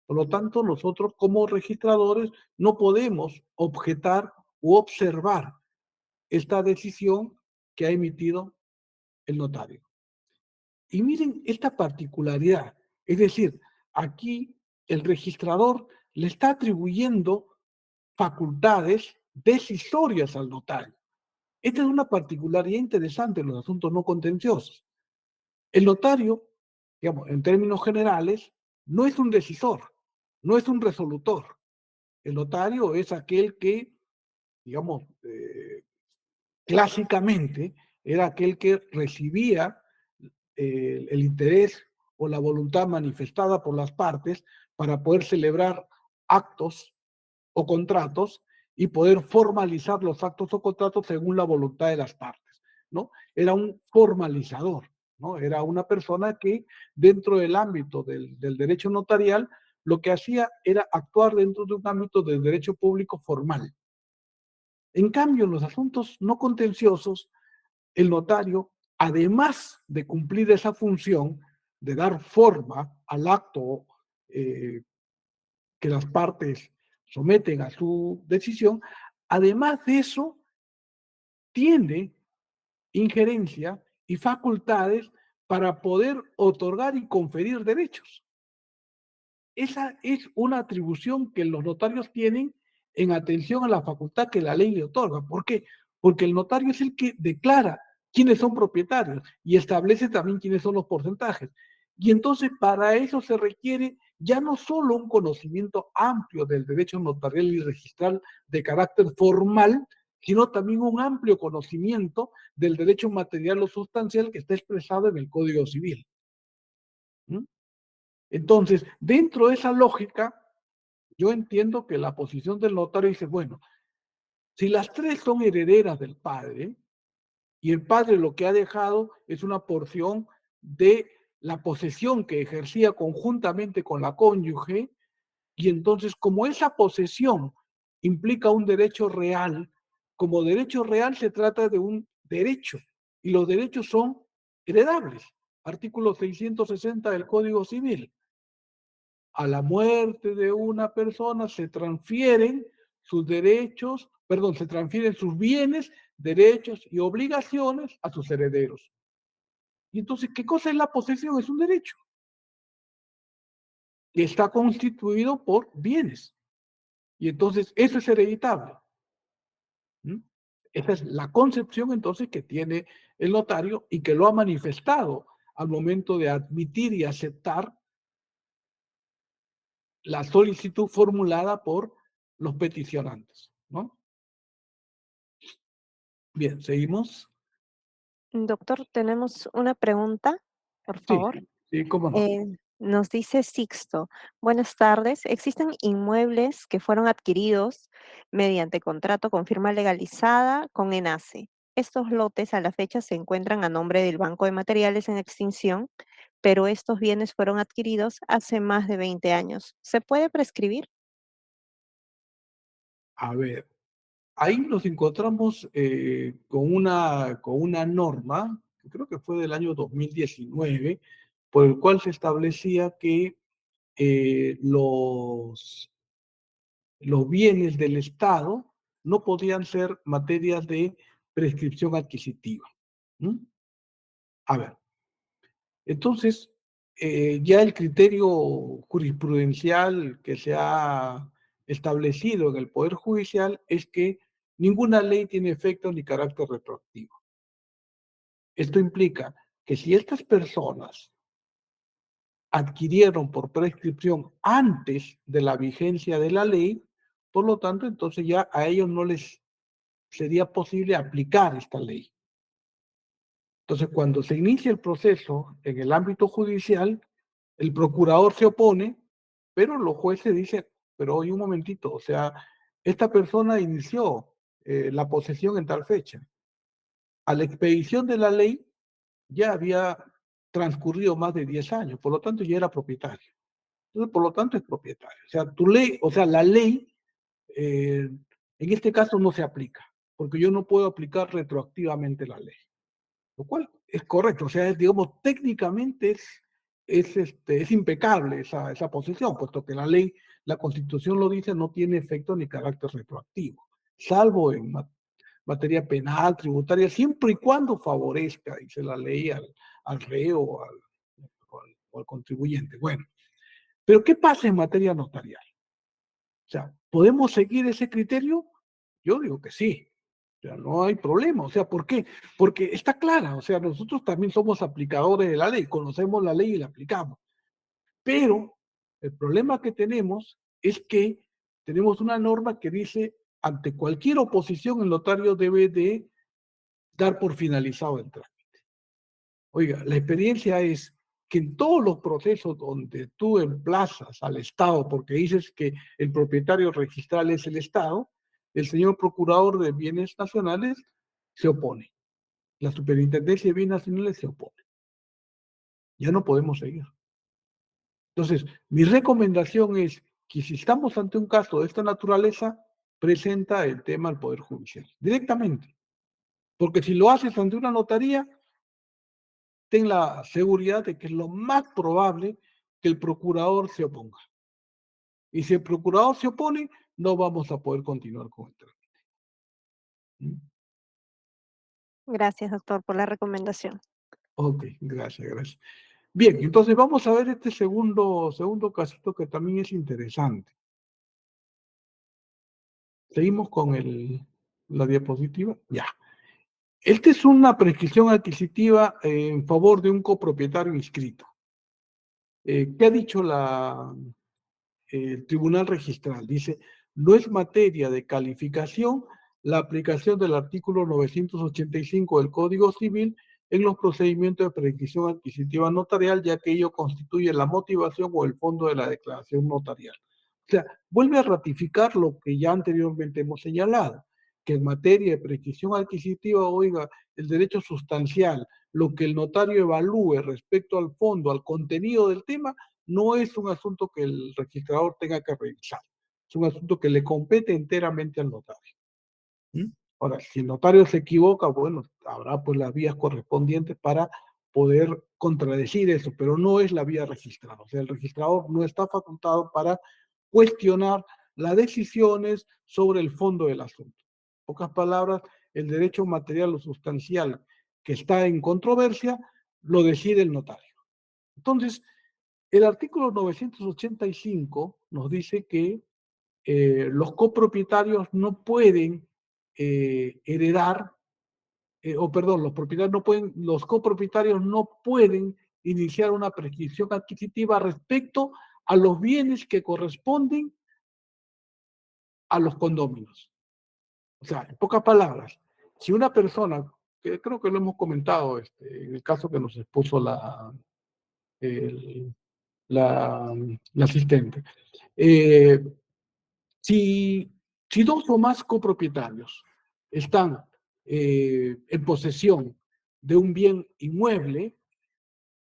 Por lo tanto, nosotros como registradores no podemos objetar u observar esta decisión que ha emitido el notario. Y miren esta particularidad, es decir, aquí el registrador le está atribuyendo facultades decisorias al notario. Esta es una particularidad interesante en los asuntos no contenciosos. El notario, digamos, en términos generales, no es un decisor, no es un resolutor. El notario es aquel que, digamos, clásicamente era aquel que recibía el interés o la voluntad manifestada por las partes para poder celebrar actos o contratos y poder formalizar los actos o contratos según la voluntad de las partes, ¿no? Era un formalizador, ¿no? Era una persona que dentro del ámbito del derecho notarial lo que hacía era actuar dentro de un ámbito del derecho público formal. En cambio, en los asuntos no contenciosos, el notario, además de cumplir esa función de dar forma al acto que las partes someten a su decisión, además de eso, tiene injerencia y facultades para poder otorgar y conferir derechos. Esa es una atribución que los notarios tienen en atención a la facultad que la ley le otorga. ¿Por qué? Porque el notario es el que declara quiénes son propietarios y establece también quiénes son los porcentajes. Y entonces para eso se requiere ya no solo un conocimiento amplio del derecho notarial y registral de carácter formal, sino también un amplio conocimiento del derecho material o sustancial que está expresado en el Código Civil. ¿Mm? Entonces, dentro de esa lógica, yo entiendo que la posición del notario dice, bueno, si las tres son herederas del padre, y el padre lo que ha dejado es una porción de la posesión que ejercía conjuntamente con la cónyuge, y entonces como esa posesión implica un derecho real, como derecho real se trata de un derecho, y los derechos son heredables. Artículo 660 del Código Civil. A la muerte de una persona se transfieren sus derechos, perdón, se transfieren sus bienes, derechos y obligaciones a sus herederos. Y entonces, ¿qué cosa es la posesión? Es un derecho que está constituido por bienes. Y entonces, eso es hereditable. ¿Mm? Esa es la concepción entonces que tiene el notario y que lo ha manifestado al momento de admitir y aceptar la solicitud formulada por los peticionantes, ¿no? Bien, seguimos. Doctor, tenemos una pregunta, por Sí, favor. sí, cómo no. Nos dice Sixto, buenas tardes. ¿Existen inmuebles que fueron adquiridos mediante contrato con firma legalizada con ENACE? Estos lotes a la fecha se encuentran a nombre del Banco de Materiales en extinción, pero estos bienes fueron adquiridos hace más de 20 años. ¿Se puede prescribir? A ver, ahí nos encontramos con una norma, que creo que fue del año 2019, por el cual se establecía que los bienes del Estado no podían ser materias de prescripción adquisitiva. ¿Mm? A ver, entonces, ya el criterio jurisprudencial que se ha establecido en el Poder Judicial es que ninguna ley tiene efecto ni carácter retroactivo. Esto implica que si estas personas adquirieron por prescripción antes de la vigencia de la ley, por lo tanto, entonces ya a ellos no les sería posible aplicar esta ley. Entonces, cuando se inicia el proceso en el ámbito judicial, el procurador se opone, pero los jueces dicen, pero oye un momentito, o sea, esta persona inició la posesión en tal fecha. A la expedición de la ley ya había transcurrido más de 10 años, por lo tanto ya era propietario. Entonces, por lo tanto es propietario. O sea, tu ley, o sea, la ley en este caso no se aplica, porque yo no puedo aplicar retroactivamente la ley. Lo cual es correcto, o sea, digamos, técnicamente es impecable esa posición, puesto que la ley, la Constitución lo dice, no tiene efecto ni carácter retroactivo, salvo en materia penal, tributaria, siempre y cuando favorezca, dice la ley, al reo o al contribuyente. Bueno, pero ¿qué pasa en materia notarial? O sea, ¿podemos seguir ese criterio? Yo digo que sí. O sea, no hay problema. O sea, ¿por qué? Porque está clara. O sea, nosotros también somos aplicadores de la ley, conocemos la ley y la aplicamos. Pero el problema que tenemos es que tenemos una norma que dice, ante cualquier oposición, el notario debe de dar por finalizado el trámite. Oiga, la experiencia es que en todos los procesos donde tú emplazas al Estado, porque dices que el propietario registral es el Estado, el señor procurador de bienes nacionales se opone. La superintendencia de bienes nacionales se opone. Ya no podemos seguir. Entonces, mi recomendación es que si estamos ante un caso de esta naturaleza, presenta el tema al Poder Judicial, directamente. Porque si lo haces ante una notaría, ten la seguridad de que es lo más probable que el procurador se oponga. Y si el procurador se opone, no vamos a poder continuar con el trámite. ¿Mm? Gracias, doctor, por la recomendación. Ok, gracias, gracias. Bien, entonces vamos a ver este segundo casito que también es interesante. Seguimos con la diapositiva. Ya. Esta es una prescripción adquisitiva en favor de un copropietario inscrito. ¿Qué ha dicho el Tribunal Registral? Dice, no es materia de calificación la aplicación del artículo 985 del Código Civil en los procedimientos de prescripción adquisitiva notarial, ya que ello constituye la motivación o el fondo de la declaración notarial. O sea, vuelve a ratificar lo que ya anteriormente hemos señalado, que en materia de prescripción adquisitiva, oiga, el derecho sustancial, lo que el notario evalúe respecto al fondo, al contenido del tema, no es un asunto que el registrador tenga que revisar. Es un asunto que le compete enteramente al notario. ¿Mm? Ahora, si el notario se equivoca, bueno, habrá pues las vías correspondientes para poder contradecir eso, pero no es la vía registrada. O sea, el registrador no está facultado para cuestionar las decisiones sobre el fondo del asunto. En pocas palabras, el derecho material o sustancial que está en controversia lo decide el notario. Entonces, el artículo 985 nos dice que los copropietarios no pueden heredar, o perdón, los copropietarios no pueden iniciar una prescripción adquisitiva respecto a los bienes que corresponden a los condóminos. O sea, en pocas palabras, si una persona, que creo que lo hemos comentado en el caso que nos expuso el- la asistente, eh, Si, si dos o más copropietarios están en posesión de un bien inmueble,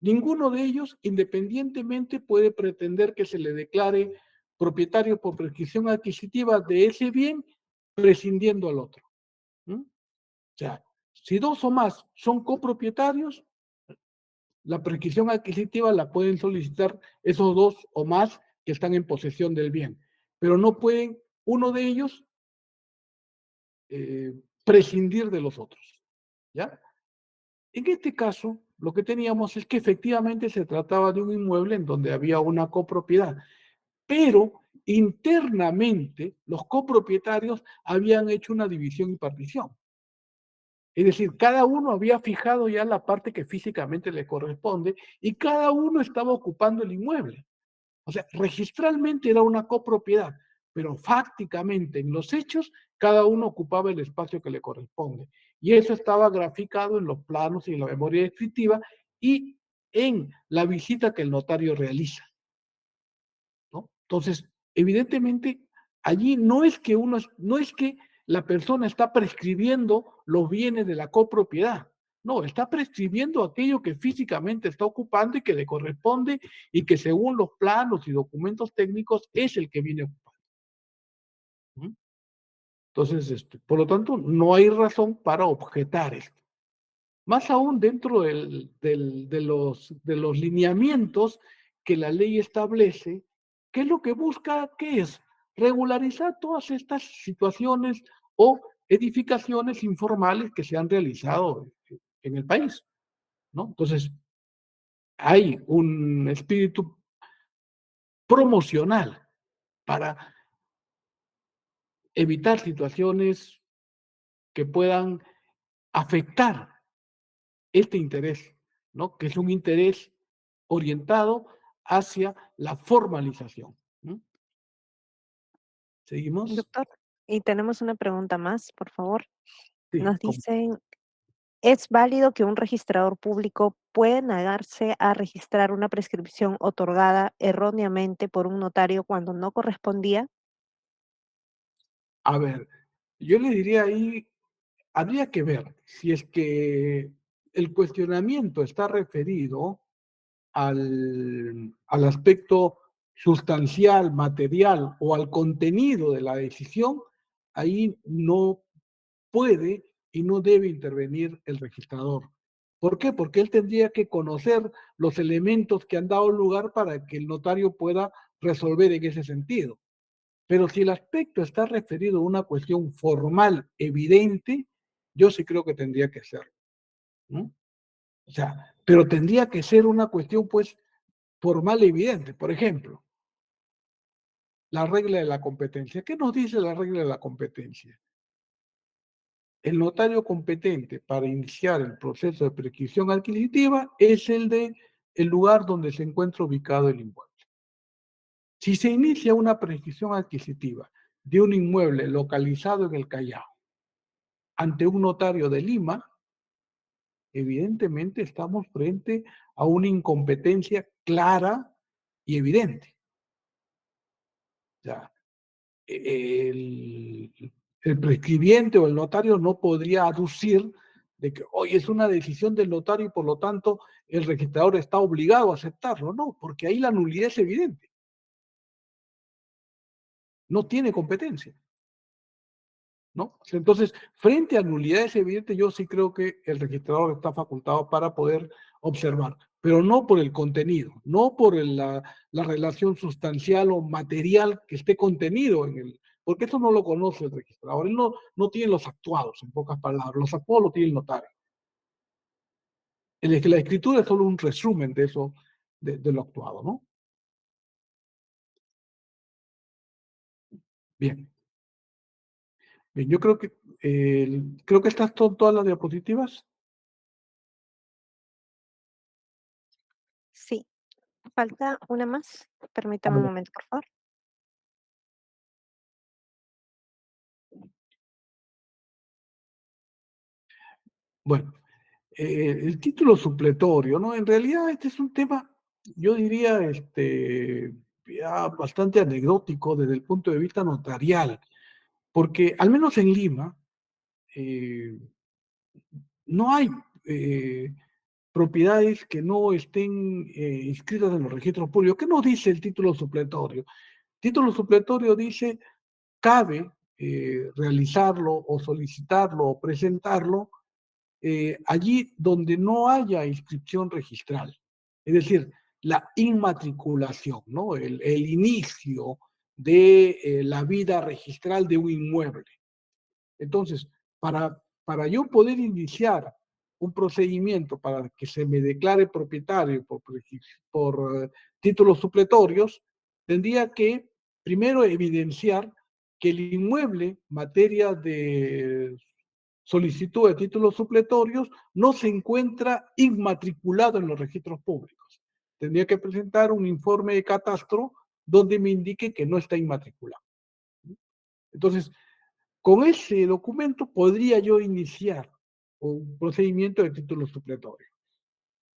ninguno de ellos independientemente puede pretender que se le declare propietario por prescripción adquisitiva de ese bien prescindiendo al otro. ¿Mm? O sea, si dos o más son copropietarios, la prescripción adquisitiva la pueden solicitar esos dos o más que están en posesión del bien, pero no pueden uno de ellos prescindir de los otros. ¿Ya? En este caso, lo que teníamos es que efectivamente se trataba de un inmueble en donde había una copropiedad, pero internamente los copropietarios habían hecho una división y partición. Es decir, cada uno había fijado ya la parte que físicamente le corresponde y cada uno estaba ocupando el inmueble. O sea, registralmente era una copropiedad, pero fácticamente en los hechos cada uno ocupaba el espacio que le corresponde. Y eso estaba graficado en los planos y en la memoria descriptiva y en la visita que el notario realiza, ¿no? Entonces, evidentemente, allí no es que la persona está prescribiendo los bienes de la copropiedad. No, está prescribiendo aquello que físicamente está ocupando y que le corresponde y que según los planos y documentos técnicos es el que viene ocupando. ¿Mm? Entonces, por lo tanto, no hay razón para objetar esto. Más aún dentro de los lineamientos que la ley establece, ¿qué es lo que busca? ¿Qué es? Regularizar todas estas situaciones o edificaciones informales que se han realizado en el país, ¿no? Entonces, hay un espíritu promocional para evitar situaciones que puedan afectar este interés, ¿no? Que es un interés orientado hacia la formalización. ¿No? ¿Seguimos? Doctor, y tenemos una pregunta más, por favor. Sí, Nos dicen, ¿es válido que un registrador público pueda negarse a registrar una prescripción otorgada erróneamente por un notario cuando no correspondía? a ver, yo le diría ahí, habría que ver si es que el cuestionamiento está referido al aspecto sustancial, material o al contenido de la decisión, ahí no puede y no debe intervenir el registrador. ¿Por qué? Porque él tendría que conocer los elementos que han dado lugar para que el notario pueda resolver en ese sentido. Pero si el aspecto está referido a una cuestión formal, evidente, yo sí creo que tendría que ser, ¿no? O sea, pero tendría que ser una cuestión, pues, formal y evidente. Por ejemplo, la regla de la competencia. ¿Qué nos dice la regla de la competencia? El notario competente para iniciar el proceso de prescripción adquisitiva es el lugar donde se encuentra ubicado el inmueble. Si se inicia una prescripción adquisitiva de un inmueble localizado en el Callao ante un notario de Lima, evidentemente estamos frente a una incompetencia clara y evidente. O sea, el, el prescribiente o el notario no podría aducir de que hoy es una decisión del notario y por lo tanto el registrador está obligado a aceptarlo. No, porque ahí la nulidad es evidente. No tiene competencia, ¿no? Entonces, frente a nulidades evidentes, yo sí creo que el registrador está facultado para poder observar, pero no por el contenido, no por la relación sustancial o material que esté contenido en el, porque eso no lo conoce el registrador, él no tiene los actuados, en pocas palabras, los actuados lo tiene el notario. La escritura es solo un resumen de eso, de lo actuado, ¿no? Bien. Bien, yo creo que estas son todas las diapositivas. Sí, falta una más. Permítame un momento, por favor. Bueno, el título supletorio, ¿no? En realidad este es un tema, yo diría, ya bastante anecdótico desde el punto de vista notarial, porque al menos en Lima no hay propiedades que no estén inscritas en los registros públicos. ¿Qué nos dice el título supletorio? El título supletorio dice, cabe realizarlo o solicitarlo o presentarlo allí donde no haya inscripción registral, es decir, la inmatriculación, ¿no? El inicio de la vida registral de un inmueble. Entonces, para yo poder iniciar un procedimiento para que se me declare propietario por títulos supletorios, tendría que primero evidenciar que el inmueble, materia de solicitud de títulos supletorios, no se encuentra inmatriculado en los registros públicos. Tendría que presentar un informe de catastro donde me indique que no está inmatriculado. Entonces, con ese documento podría yo iniciar un procedimiento de títulos supletorios.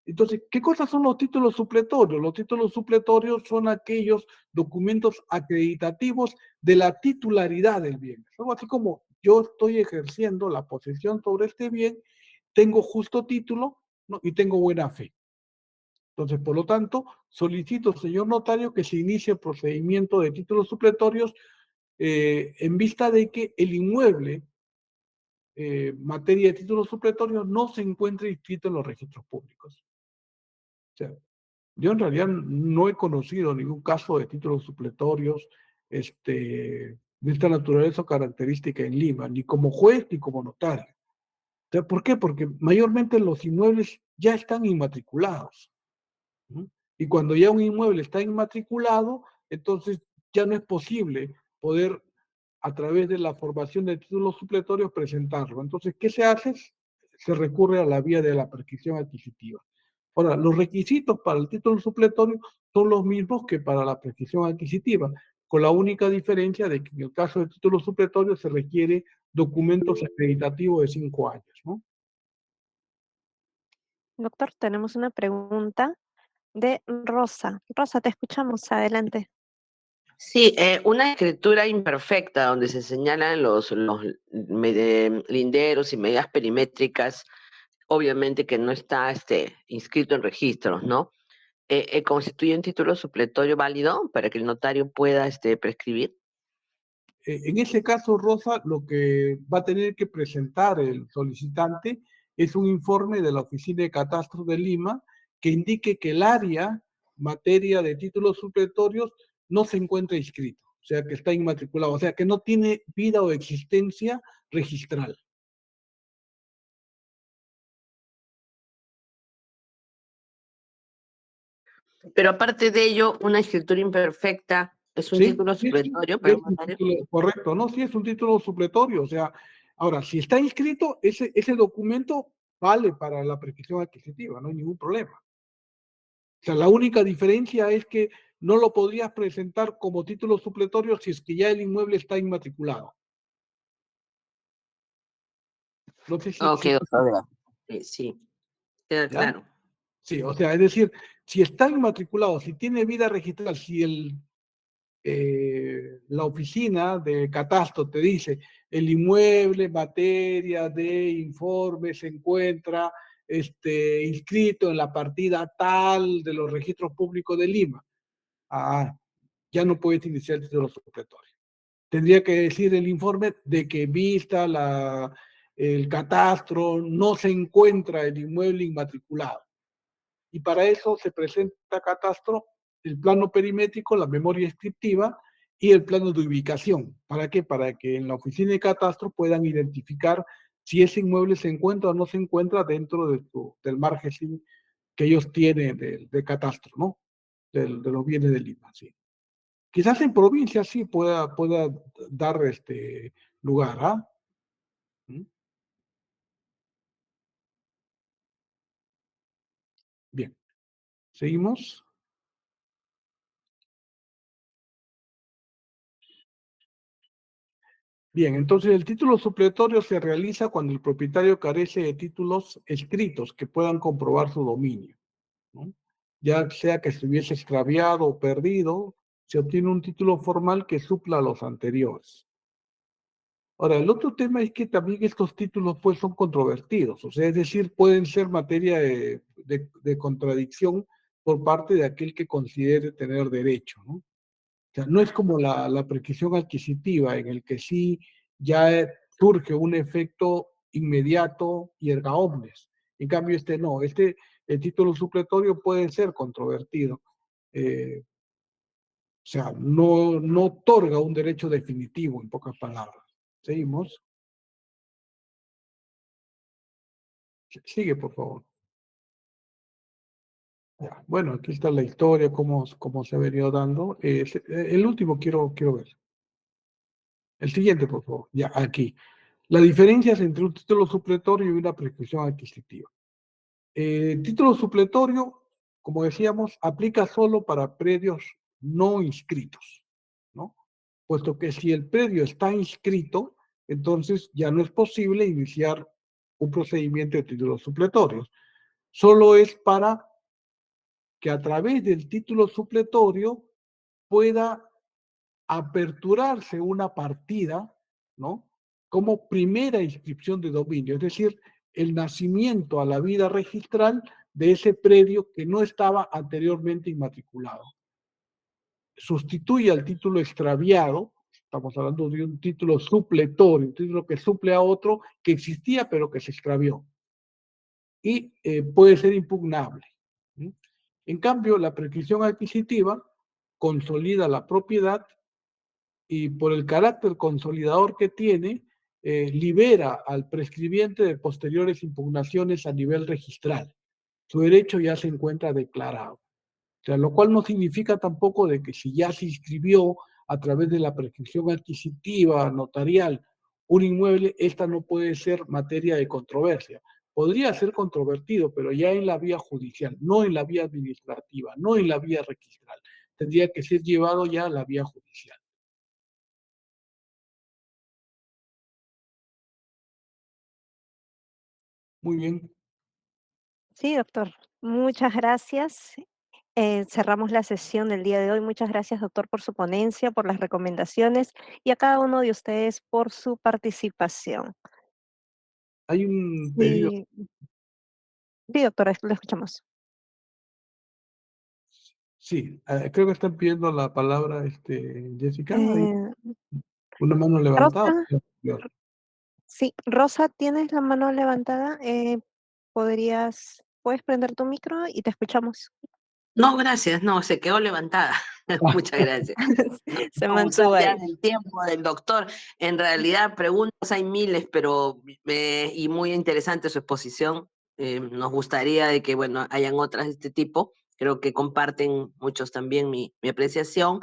Entonces, ¿qué cosas son los títulos supletorios? Los títulos supletorios son aquellos documentos acreditativos de la titularidad del bien. Algo así como yo estoy ejerciendo la posesión sobre este bien, tengo justo título, ¿no? Y tengo buena fe. Entonces, por lo tanto, solicito, señor notario, que se inicie el procedimiento de títulos supletorios en vista de que el inmueble, materia de títulos supletorios, no se encuentra inscrito en los registros públicos. O sea, yo en realidad no he conocido ningún caso de títulos supletorios de esta naturaleza o característica en Lima, ni como juez ni como notario. O sea, ¿por qué? Porque mayormente los inmuebles ya están inmatriculados, ¿no? Y cuando ya un inmueble está inmatriculado, entonces ya no es posible poder, a través de la formación de títulos supletorios, presentarlo. Entonces, ¿qué se hace? Se recurre a la vía de la prescripción adquisitiva. Ahora, los requisitos para el título supletorio son los mismos que para la prescripción adquisitiva, con la única diferencia de que en el caso del título supletorio se requiere documentos acreditativos de 5 años, ¿no? Doctor, tenemos una pregunta de Rosa. Rosa, te escuchamos. Adelante. Sí, una escritura imperfecta donde se señalan los linderos y medidas perimétricas, obviamente que no está inscrito en registros, ¿no? ¿Constituye un título supletorio válido para que el notario pueda prescribir? En ese caso, Rosa, lo que va a tener que presentar el solicitante es un informe de la Oficina de Catastro de Lima que indique que el área, materia de títulos supletorios, no se encuentra inscrito, o sea, que está inmatriculado, o sea, que no tiene vida o existencia registral. Pero aparte de ello, una escritura imperfecta es un Sí, título sí, sí, supletorio para es un un notario. título correcto, ¿no? Sí, es un título supletorio, o sea, ahora, si está inscrito, ese documento vale para la prescripción adquisitiva, no hay ningún problema. O sea, la única diferencia es que no lo podrías presentar como título supletorio si es que ya el inmueble está inmatriculado. No sé si Ok, doctor, gracias. Sí. Queda ¿ya? claro. Sí, o sea, es decir, si está inmatriculado, si tiene vida registral, si la oficina de catastro te dice el inmueble en materia de informe se encuentra inscrito en la partida tal de los registros públicos de Lima, ya no puedes iniciar el título supletorio. Tendría que decir el informe de que vista el catastro no se encuentra el inmueble inmatriculado. Y para eso se presenta catastro, el plano perimétrico, la memoria descriptiva y el plano de ubicación. ¿Para qué? Para que en la oficina de catastro puedan identificar si ese inmueble se encuentra o no se encuentra dentro del margen que ellos tienen de catastro, ¿no? De los bienes de Lima, sí. Quizás en provincia sí pueda dar lugar, ¿ah? ¿Mm? Bien, seguimos. Bien, entonces el título supletorio se realiza cuando el propietario carece de títulos escritos que puedan comprobar su dominio, ¿no? Ya sea que estuviese extraviado o perdido, se obtiene un título formal que supla a los anteriores. Ahora, el otro tema es que también estos títulos pues son controvertidos, o sea, es decir, pueden ser materia de contradicción por parte de aquel que considere tener derecho, ¿no? O sea, no es como la prescripción adquisitiva, en el que sí ya surge un efecto inmediato y erga omnes. En cambio, no, el título supletorio puede ser controvertido. O sea, no otorga un derecho definitivo, en pocas palabras. Seguimos. Sigue, por favor. Ya. Bueno, aquí está la historia, cómo se ha venido dando. El último quiero ver. El siguiente, por favor. Ya, aquí. La diferencia es entre un título supletorio y una prescripción adquisitiva. El título supletorio, como decíamos, aplica solo para predios no inscritos, ¿no? Puesto que si el predio está inscrito, entonces ya no es posible iniciar un procedimiento de títulos supletorios. Solo es para que a través del título supletorio pueda aperturarse una partida, ¿no? Como primera inscripción de dominio, es decir, el nacimiento a la vida registral de ese predio que no estaba anteriormente inmatriculado. Sustituye al título extraviado, estamos hablando de un título supletorio, un título que suple a otro que existía pero que se extravió y puede ser impugnable. ¿Sí? En cambio, la prescripción adquisitiva consolida la propiedad y por el carácter consolidador que tiene, libera al prescribiente de posteriores impugnaciones a nivel registral. Su derecho ya se encuentra declarado. O sea, lo cual no significa tampoco de que si ya se inscribió a través de la prescripción adquisitiva, notarial, un inmueble, esta no puede ser materia de controversia. Podría ser controvertido, pero ya en la vía judicial, no en la vía administrativa, no en la vía registral. Tendría que ser llevado ya a la vía judicial. Muy bien. Sí, doctor. Muchas gracias. Cerramos la sesión del día de hoy. Muchas gracias, doctor, por su ponencia, por las recomendaciones y a cada uno de ustedes por su participación. Hay un pedido. Sí, sí, doctora, lo escuchamos. Sí, creo que están pidiendo la palabra, Jessica. Hay Eh, una mano levantada. Rosa, sí, Rosa, tienes la mano levantada. Puedes prender tu micro y te escuchamos. No, gracias, no, se quedó levantada. Muchas gracias. No Se quiero abusar mantuvo ya ahí. del tiempo del doctor. En realidad, preguntas hay miles, pero y muy interesante su exposición. Nos gustaría de que, bueno, hayan otras de este tipo. Creo que comparten muchos también mi apreciación.